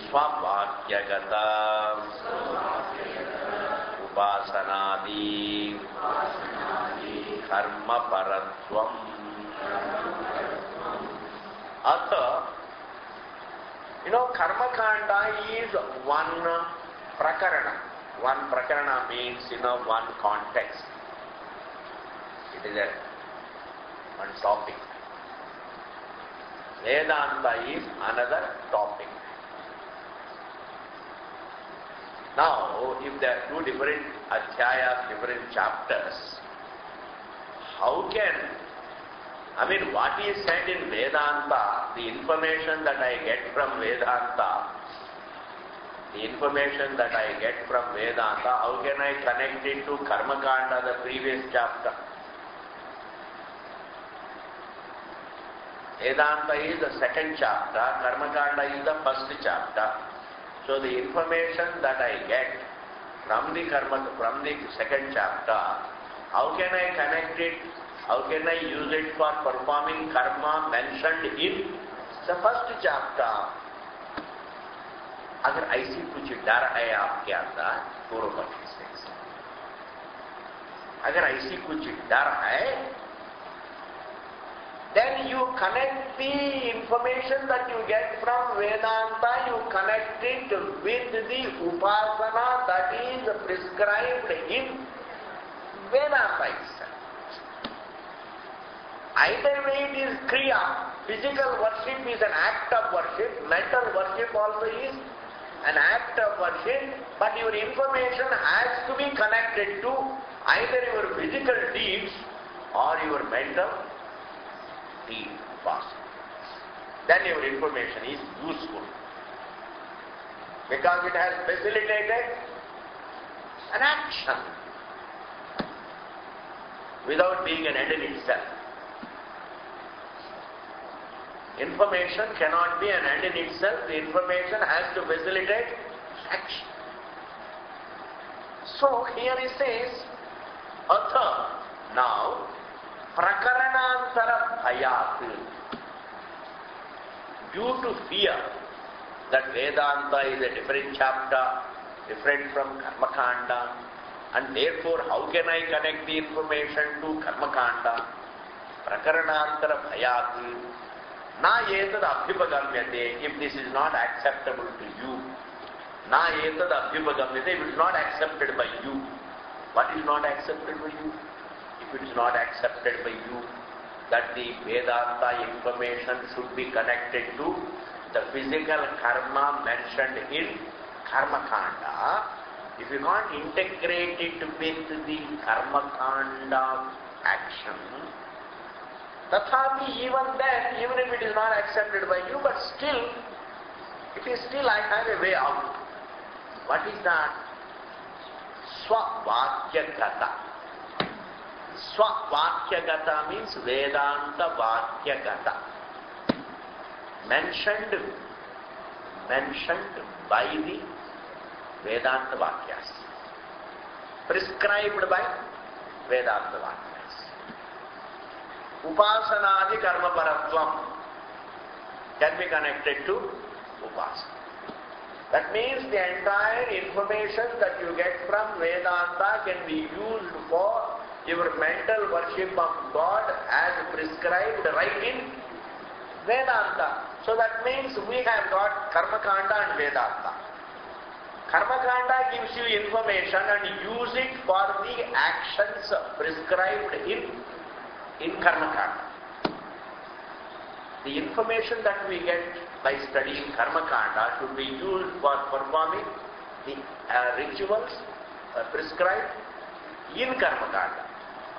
swavakyagata upasanadi karma paratvam. Atha, karma kanda is one prakarana. One prakarana means, one context. It is one topic. Vedanta is another topic. Now, if there are two different adhyayas, different chapters, how can, what is said in Vedanta, the information that I get from Vedanta, how can I connect it to Karma Kanda, the previous chapter? Vedanta is the second chapter, Karma Kanda is the first chapter. So the information that I get from the second chapter, how can I connect it? How can I use it for performing karma mentioned in the first chapter? अगर ऐसी कुछ डर है आपके अंदर, पूर्वपक्षी से, अगर ऐसी कुछ डर है, then you connect the information that you get from Vedanta, you connect it with the upasana that is prescribed in Vedanta itself. Either way it is kriya. Physical worship is an act of worship, mental worship also is an act of worship, but your information has to be connected to either your physical deeds or your mental deed. Then your information is useful, because it has facilitated an action without being an end in itself. Information cannot be an end in itself. The information has to facilitate action. So here he says, Atha, now, prakaranantara bhayat. Due to fear that Vedanta is a different chapter, different from Karma Kanda, and therefore how can I connect the information to Karma Kanda? Prakaranantara bhayat. Na etad abhyupagamyate, if this is not acceptable to you. Na etad abhyupagamyate, if it is not accepted by you. What is not accepted by you? If it is not accepted by you, that the Vedanta information should be connected to the physical karma mentioned in Karma Kanda, if you can't integrate it with the Karma Kanda action, tathapi, even then, even if it is not accepted by you, but still, it is still I have a way out. What is that? Swavakyagata. Swavakyagata means Vedanta Vakyagata. Mentioned by the Vedanta Vakyas. Prescribed by Vedanta Vakyas. Upasanadi karma paratvam can be connected to upasana. That means the entire information that you get from Vedanta can be used for your mental worship of God as prescribed right in Vedanta. So that means we have got Karma Kanda and Vedanta. Karmakanda gives you information and use it for the actions prescribed in Karmakanda. The information that we get by studying Karmakanda should be used for performing the rituals prescribed in Karmakanda.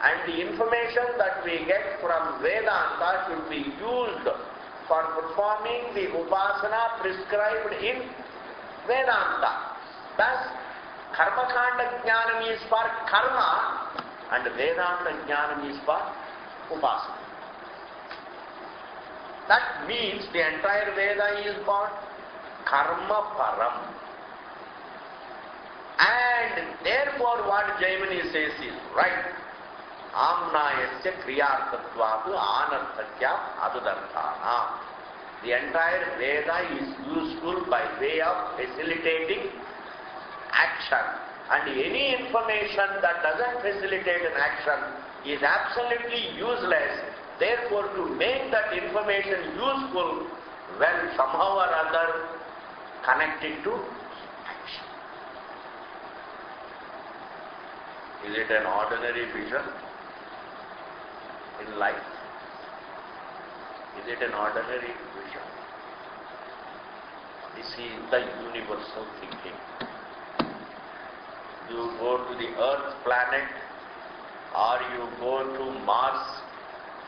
And the information that we get from Vedanta should be used for performing the upasana prescribed in Vedanta. Thus, Karmakanda Jnanam is for karma and Vedanta Jnanam is for upasana. That means the entire Veda is called karma param. And therefore what Jaimini says is right. Amnayasya kriyartatvatu anarthakya adudarthana. The entire Veda is useful by way of facilitating action. And any information that doesn't facilitate an action is absolutely useless. Therefore, to make that information useful, well, somehow or other connected to action. Is it an ordinary vision in life? Is it an ordinary vision? This is the universal thinking. You go to the Earth planet, or you go to Mars,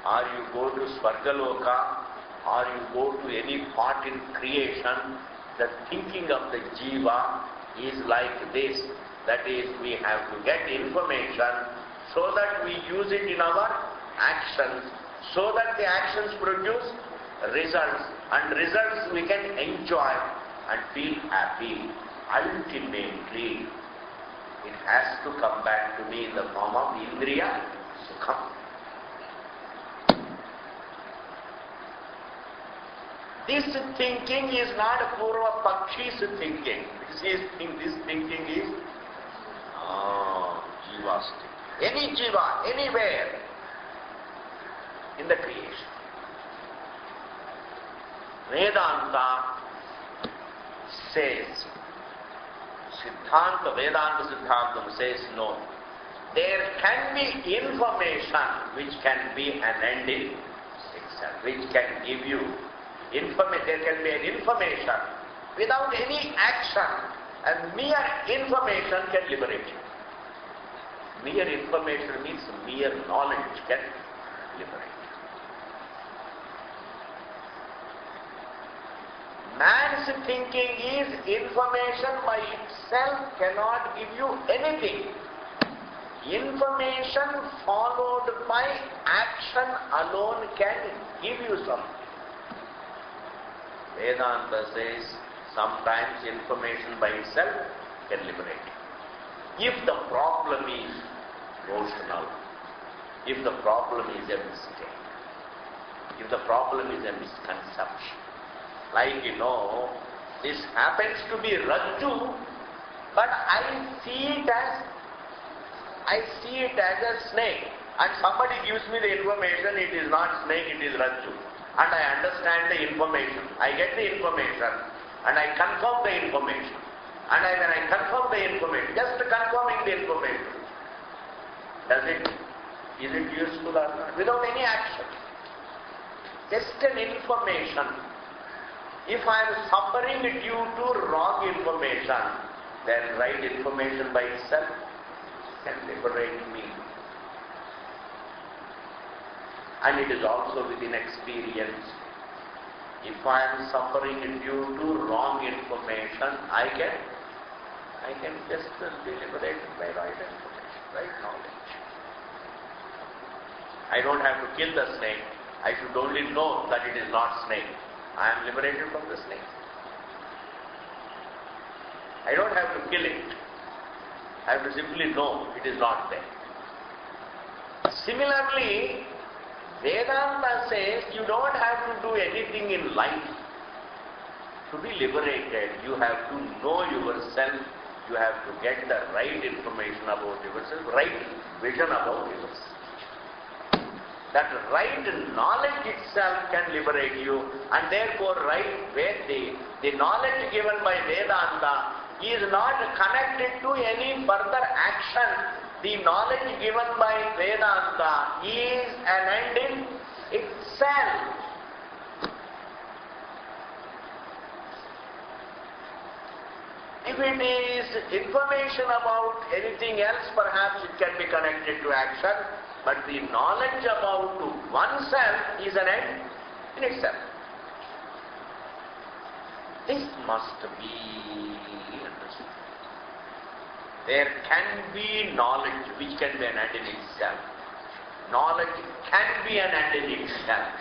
or you go to Svargaloka, or you go to any part in creation, the thinking of the jiva is like this. That is, we have to get information so that we use it in our actions, so that the actions produce results, and results we can enjoy and feel happy. Ultimately, it has to come back to me in the form of Indriya Sukham. This thinking is not Purva Pakshi's thinking. This thinking is Jiva's thinking. Any Jiva, anywhere in the creation. Vedanta says, Vedanta Siddhantam says no. There can be information which can be an end in itself, which can give you information. There can be an information without any action, and mere information can liberate you. Mere information means mere knowledge can liberate you. Man's thinking is information by itself cannot give you anything. Information followed by action alone can give you something. Vedanta says sometimes information by itself can liberate you. If the problem is notional, if the problem is a mistake, if the problem is a misconception, like this happens to be Rajju, but I see it as a snake, and somebody gives me the information, it is not snake, it is Rajju. And I understand the information. I get the information and I confirm the information. And when I confirm the information, just confirming the information, is it useful or not? Without any action. Just an information. If I am suffering due to wrong information, then right information by itself can liberate me. And it is also within experience. If I am suffering due to wrong information, I can just be liberated by right information, right knowledge. I don't have to kill the snake. I should only know that it is not snake. I am liberated from the snake. I don't have to kill it. I have to simply know it is not there. Similarly, Vedanta says you don't have to do anything in life to be liberated. You have to know yourself. You have to get the right information about yourself, right vision about yourself. That right knowledge itself can liberate you, and therefore the knowledge given by Vedanta is not connected to any further action. The knowledge given by Vedanta is an end in itself. If it is information about anything else, perhaps it can be connected to action, but the knowledge about oneself is an end in itself. This must be understood. There can be knowledge which can be an end in itself. Knowledge can be an end in itself.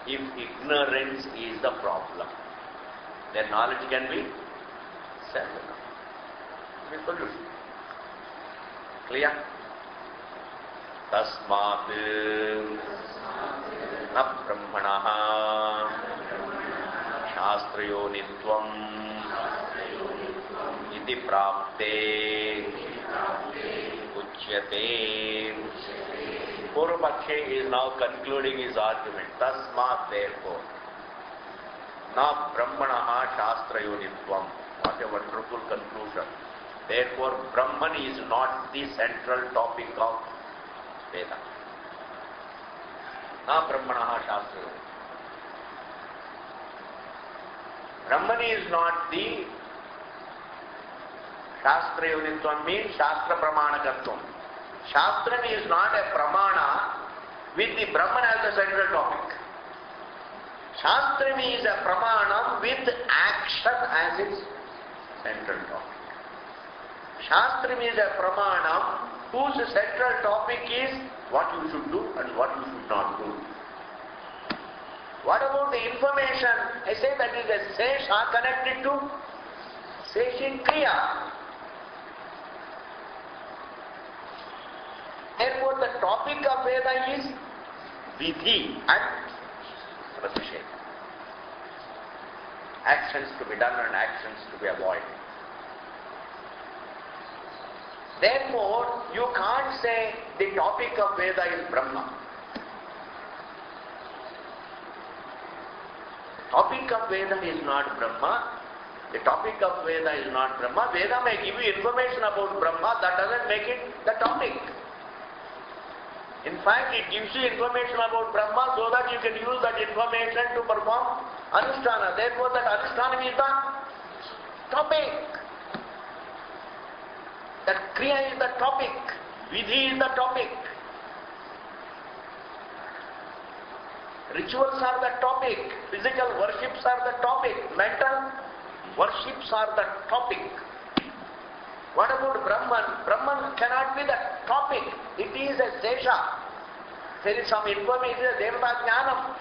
If ignorance is the problem, then knowledge can be self-enough. Solution. Clear? Tasmat na brahmanaha shastrayonitvam iti prapte uchyate. Purvapaksha is now concluding his argument. Tasmat, therefore, na brahmanaha shastrayonitvam. What a wonderful conclusion. Therefore, Brahman is not the central topic of Veda. Na brahmanaha shastrayonitvam. Brahman is not the shastrayonitvam means shastra pramanakatvam. Shastram is not a pramana with the Brahman as the central topic. Shastram is a pramanam with action as its central topic. Shastram is a pramanam whose central topic is what you should do and what you should not do. What about the information? I say that is a sesha connected to seshin kriya. Therefore, the topic of Veda is vidhi and pratishedha. Actions to be done and actions to be avoided. Therefore, you can't say the topic of Veda is Brahma. The topic of Veda is not Brahma. The topic of Veda is not Brahma. Veda may give you information about Brahma, that doesn't make it the topic. In fact, it gives you information about Brahma so that you can use that information to perform Anushtana. Therefore, that Anushtana is the topic. That Kriya is the topic. Vidhi is the topic. Rituals are the topic. Physical worships are the topic. Mental worships are the topic. What about Brahman? Brahman cannot be the topic. It is a sesha. There is some information, a devata jnanam.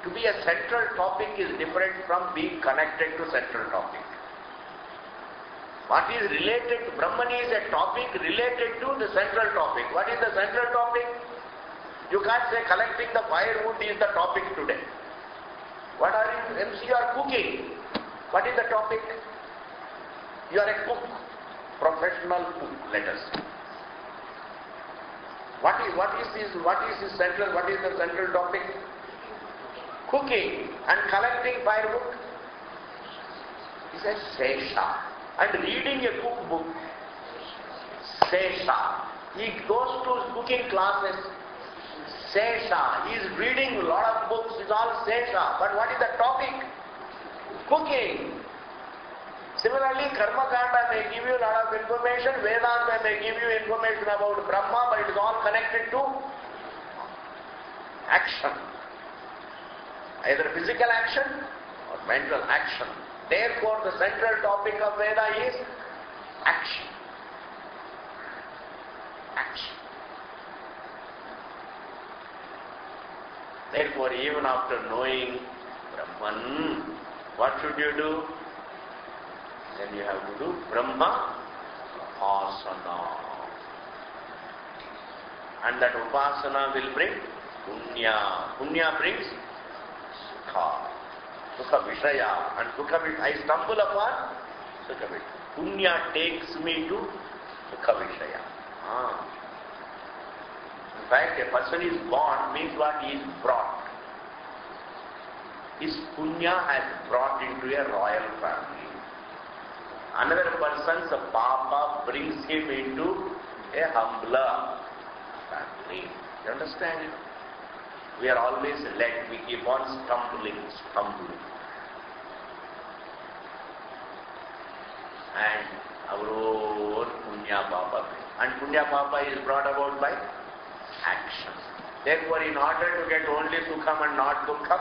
To be a central topic is different from being connected to central topic. What is related to Brahman is a topic related to the central topic. What is the central topic? You can't say collecting the firewood is the topic today. What are you? MC, you are cooking. What is the topic? You are a cook, professional cook, let us say. What is the central topic? Cooking and collecting firewood is a sesha. And reading a cookbook, sesha. He goes to cooking classes, sesha. He is reading a lot of books, it's all sesha. But what is the topic? Cooking. Similarly, Karma Kanda may give you a lot of information, Vedanta may give you information about Brahma, but it is all connected to action. Either physical action or mental action. Therefore, the central topic of Veda is action. Action. Therefore, even after knowing Brahman, what should you do? Then you have to do Brahma Upasana. And that Upasana will bring Punya. Punya brings Sukha. Sukha Vishaya. And Sukha Vishaya, I stumble upon Sukha Vishaya. Punya takes me to Sukha Vishaya. In fact, a person is born means what he is brought. his punya has brought into a royal family. Another person's papa brings him into a humbler family. You understand it? We are always led, we keep on stumbling. And our own punya papa. And punya papa is brought about by actions. Therefore, in order to get only sukham and not dukkham,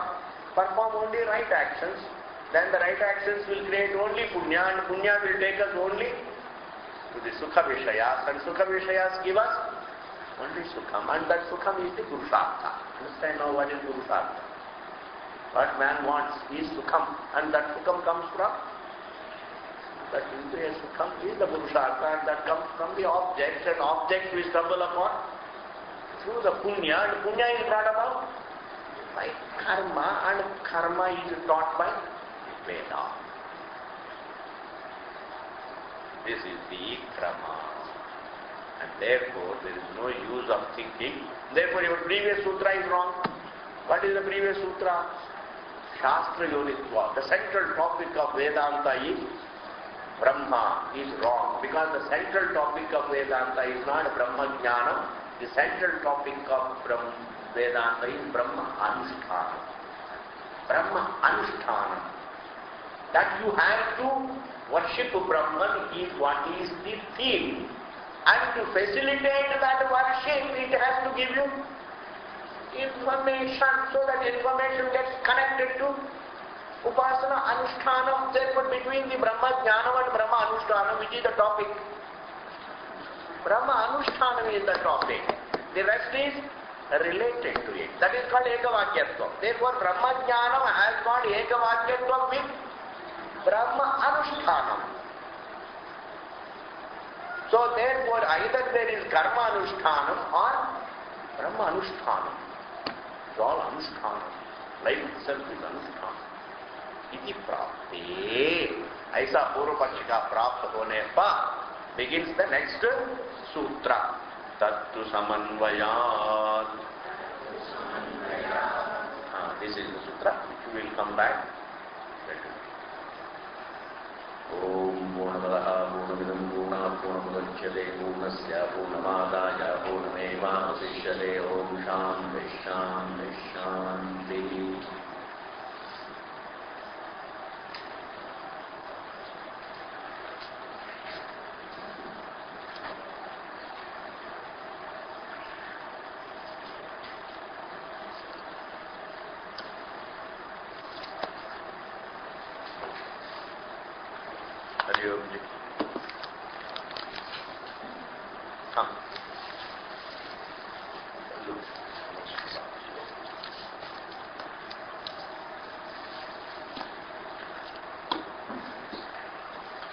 perform only right actions. Then the right actions will create only punya, and punya will take us only to the sukha vishayas, and sukha vishayas give us only sukham, and that sukham is the purushartha. Understand now what is purushartha? What man wants is sukham, and that sukham comes from, that indriya sukham is the purushartha, and that comes from the objects, and objects we stumble upon through the punya, and punya is brought about by karma, and karma is taught by Veda. This is the krama. And therefore, there is no use of thinking. Therefore, your previous sutra is wrong. What is the previous sutra? Shastra Yonitva. The central topic of Vedanta is Brahma is wrong. Because the central topic of Vedanta is not Brahma Jnanam. The central topic of Vedanta is Brahma Anushthana. Brahma Anushthana. That you have to worship Brahman is what is the theme. And to facilitate that worship, it has to give you information, so that information gets connected to Upasana Anushthana. Therefore, between the Brahma Jnanam and Brahma Anushthana, which is the topic? Brahma Anushthana is the topic. The rest is related to it. That is called Ekavakyatva. Therefore, Brahma Jnanam has got Ekavakyatva with Brahma Anushthana. So therefore, either there is Karma Anushthana or Brahma Anushthana. It's all Anushthana. Life itself is Anushthana. Iti prapte. Aisa Purvapakshi ka prapt hone pa begins the next sutra. Tattu samanvayat. This is the sutra. We will come back. Om Purnamadaha Purnamidam Purnat Purnamudachyate Purnasya Purnamadaya Purnamevavasishyate. Om Shanti Shanti Shanti.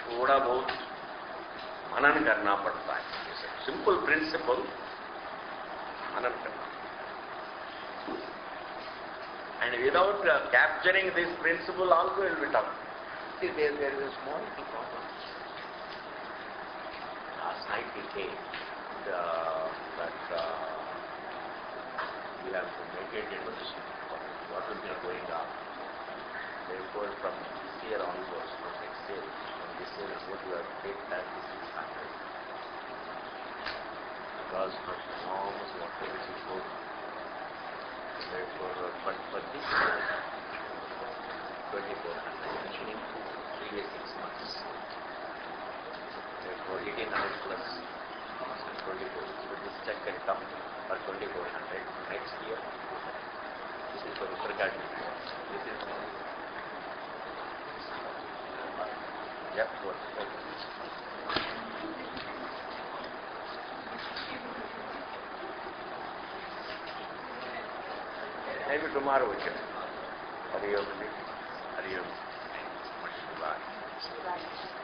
थोड़ा बहुत मनन करना पड़ता है. Simple principal मनन करना. And without capturing this principle also it will be tough. See, there is a small problem. Last night we came that we have to make it into this, what will be going on. Therefore, from this year onwards, from next year, from this year onwards, we have to take that this is happening. Because of enormous water which is going. Therefore, but for this year, 2400, actually previous 6 months. Therefore, 1800 plus 24. So this check can come for 2400 next year. This is for Uttarakhand. This is yep, what? Maybe tomorrow we can. Hari Om. Hari Om.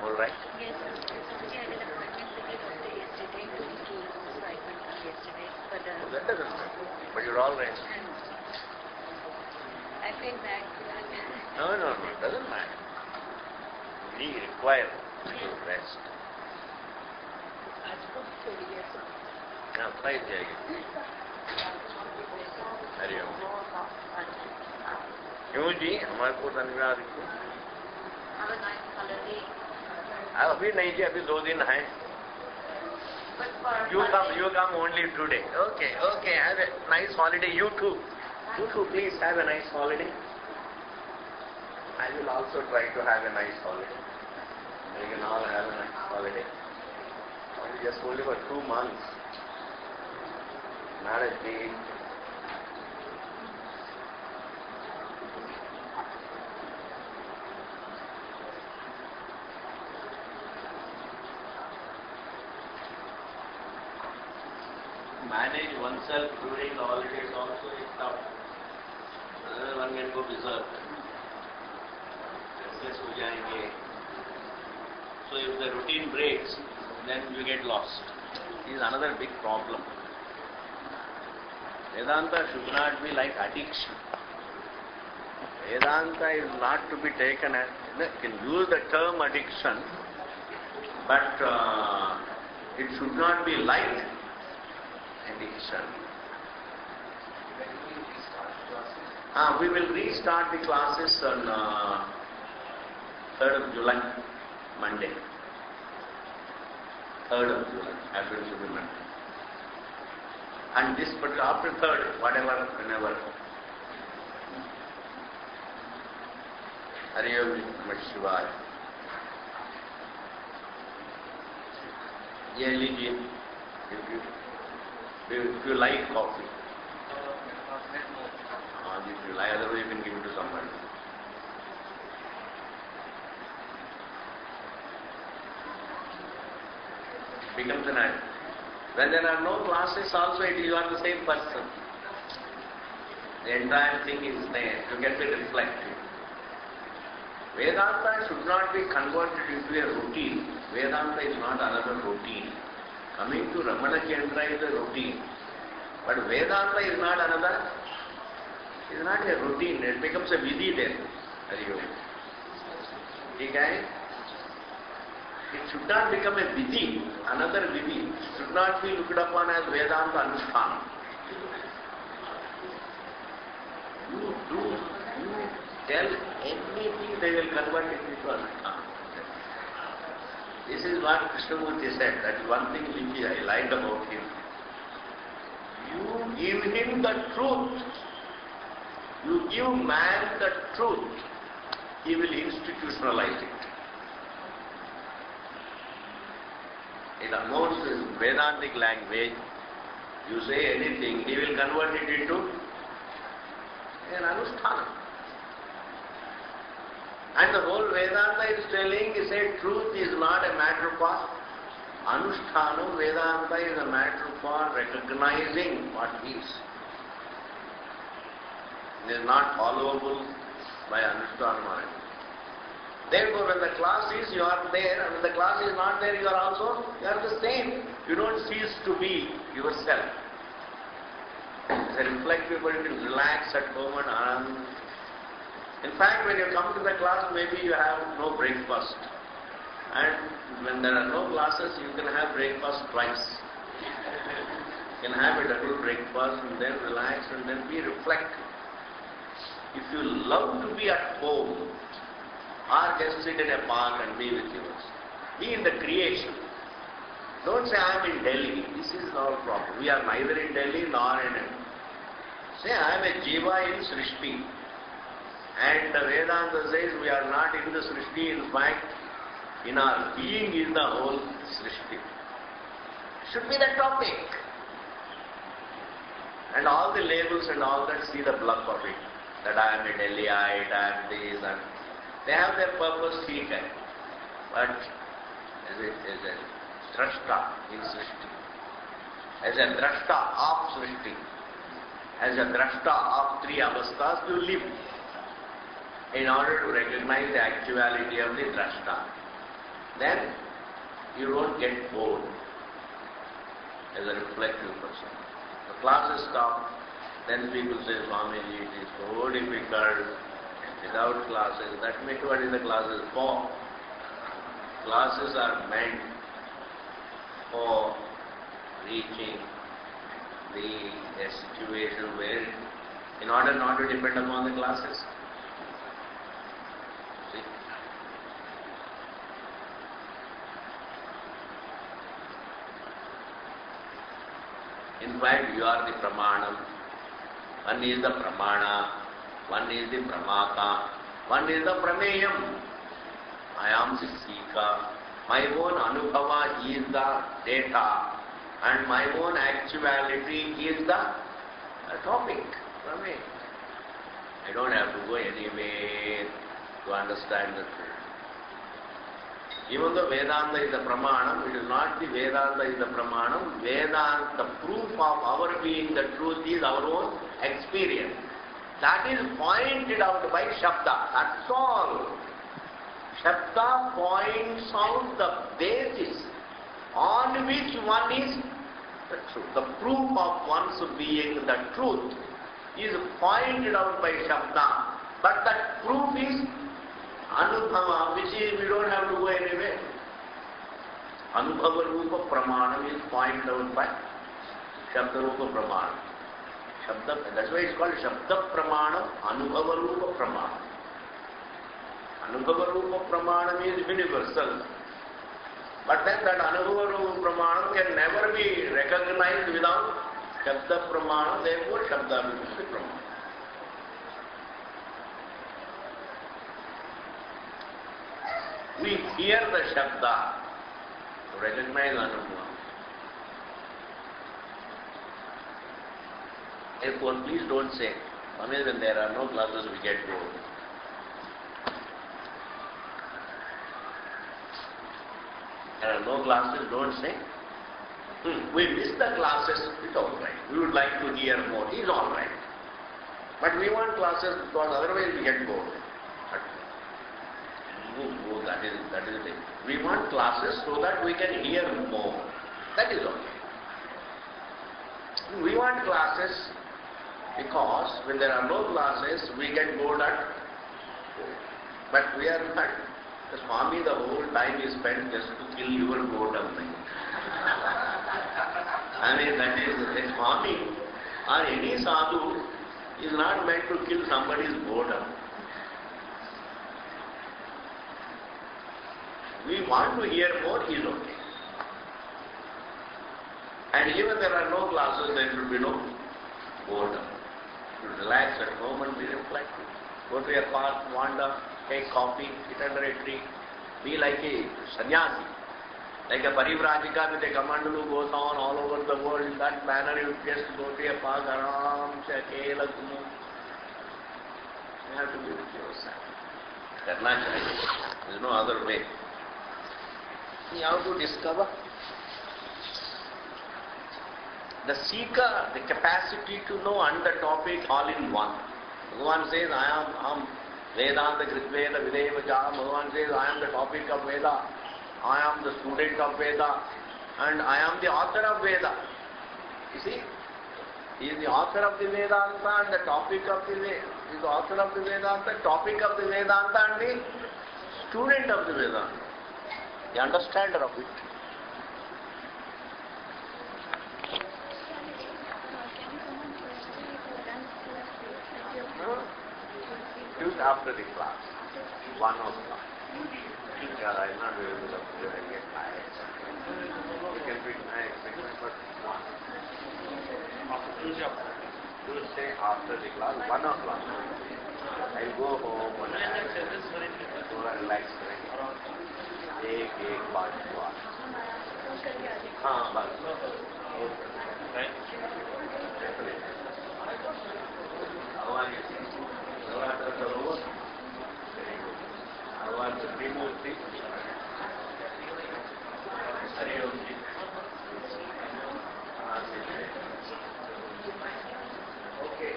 All right? Yes, sir. Somebody had an appointment with the doctor yesterday to be killed, so I went on yesterday. But Well, that doesn't matter. But you're all right. I feel bad. No, it doesn't matter. We require to rest. Now, try it again. Hari Om. क्यों जी हमारे को धन्यवाद Have a nice holiday. अभी नहीं जी अभी 2 दिन है But for you come only today okay have a nice holiday you too please have a nice holiday I will also try to have a nice holiday we can all have a nice holiday just only for 2 months not a big manage oneself during the holidays also is tough. One can go berserk. Restless हो जाएंगे. So if the routine breaks, then you get lost. This is another big problem. Vedanta should not be like addiction. Vedanta is not to be taken as, you can use the term addiction, but it should not be like addiction. We will restart the classes on 3rd of July, Monday. 3rd of July, happens to be Monday. And this, but after 3rd, whatever, whenever. Hari Om Namah Shivaya. ये लीजिए if you like coffee. If you like, otherwise you can give it to somebody. Becomes an act. When there are no classes also, it is on the same person. The entire thing is there. You get it reflected. Vedanta should not be converted into a routine. Vedanta is not another routine. Coming to Ramana Kendra is a routine. But Vedanta is not another, is not a routine. It becomes a vidhi then. Okay? It should not become a vidhi, another vidhi. It should not be looked upon as Vedanta Anushthanam. You tell anything, they will convert it into Anushthanam. This is what Krishnamurti said. That is one thing which I liked about him. You give him the truth. You give man the truth. He will institutionalize it. In the most Vedantic language, you say anything, he will convert it into an Anushthanam. And the whole Vedanta is telling, he said, truth is not a matter for Anushthanam. Vedanta is a matter for recognizing what is. It is not followable by Anushthanam. Therefore, when the class is, you are there, and when the class is not there, you are the same. You don't cease to be yourself. As a reflective, you can relax at home and anand. In fact, when you come to the class, maybe you have no breakfast. And when there are no classes, you can have breakfast twice. You can have a double breakfast and then relax and then be reflective. If you love to be at home, or just sit in a park and be with yours, be in the creation. Don't say, I am in Delhi. This is our problem. We are neither in Delhi nor in Delhi. Say, I am a jiva in Srishti. And the Vedanta says we are not in the Srishti. In fact, in our being is the whole Srishti. Should be the topic. And all the labels and all that, see the bluff of it. That I am a Delhiite, I am this, and they have their purpose, ठीक है. But as a drashta in Srishti, as a drashta of Srishti, as a drashta of three avasthas, you live in order to recognize the actuality of the drashta. Then you don't get bored as a reflective person. The classes stop, then people say, Swamiji, it is so difficult without classes. That means what is the classes for? Classes are meant for reaching a situation where, in order not to depend upon the classes, In fact, you are the pramanam. One is the pramana, one is the pramata, one is the prameyam. I am the seeker. My own anubhava is the data, and my own actuality is the topic. Prameya. I don't have to go anywhere to understand the truth. Even though Vedanta is the pramanam, it is not the Vedanta is the pramanam. Vedanta, the proof of our being the truth is our own experience. That is pointed out by Shabda. That's all. Shabda points out the basis on which one is the truth. The proof of one's being the truth is pointed out by Shabda. But that proof is Anubhava, which is we don't have to go anywhere. Anubhava Rupa Pramanam is pointed out by Shabda Rupa Pramanam. That's why it's called Shabda Pramanam, Anubhava Rupa Pramanam. Anubhava Rupa Pramanam is universal. But then that Anubhava Rupa Pramanam can never be recognized without Shabda Pramanam, therefore Shabda becomes the Pramanam. We hear the Shabda to recognize Anubhava. Therefore, please don't say, Swami, when there are no classes, we get bored. There are no classes, don't say. We miss the classes, it's all right. We would like to hear more, it's all right. But we want classes because otherwise we get bored. That is the thing. We want classes so that we can hear more. That is okay. We want classes because when there are no classes, we get bored at home. But we are not. The Swami, the whole time is spent just to kill your boredom. I mean, that is, a Swami or any sadhu is not meant to kill somebody's boredom. We want to hear more, is okay. And even there are no classes, there should be no boredom. You relax at home and be reflective. Go to a park, wander, take coffee, sit under a tree. Be like a sannyasi, like a parivrajika with a kamandalu goes on all over the world. In that manner, you just go to a park, aram se akela gumo. You have to be with yourself. Karna chahiye. There is no other way. You have to discover the seeker, the capacity to know and the topic all in one. Bhagavan says, I am Vedanta Kritveda Videva Jam. Bhagavan says, I am the topic of Veda. I am the student of Veda. And I am the author of Veda. You see? He is the author of the Vedanta and the topic of the Veda. He is the author of the Vedanta, topic of the Vedanta and the student of the Vedanta. The understander of it. Do it after the class. 1 o'clock. Yeah, I am not able to get tired. You can pick my segment, but 1. Tuesday after the class, 1 o'clock. I'll go home and go relax. एक बात हुआ हाँ बस भगवान सरोवर भगवान त्रिमूर्ति हरिओम जी okay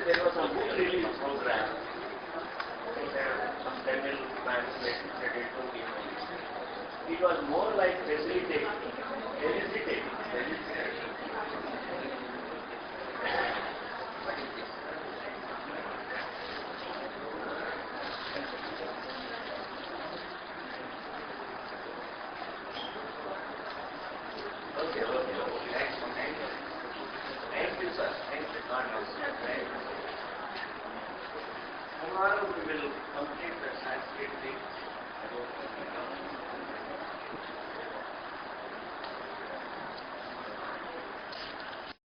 There was a book release program. Some Tamil translated it to English. It was more like facilitating. Okay. Next. gives us strength, not necessarily. Tomorrow we will complete the Sanskrit thing.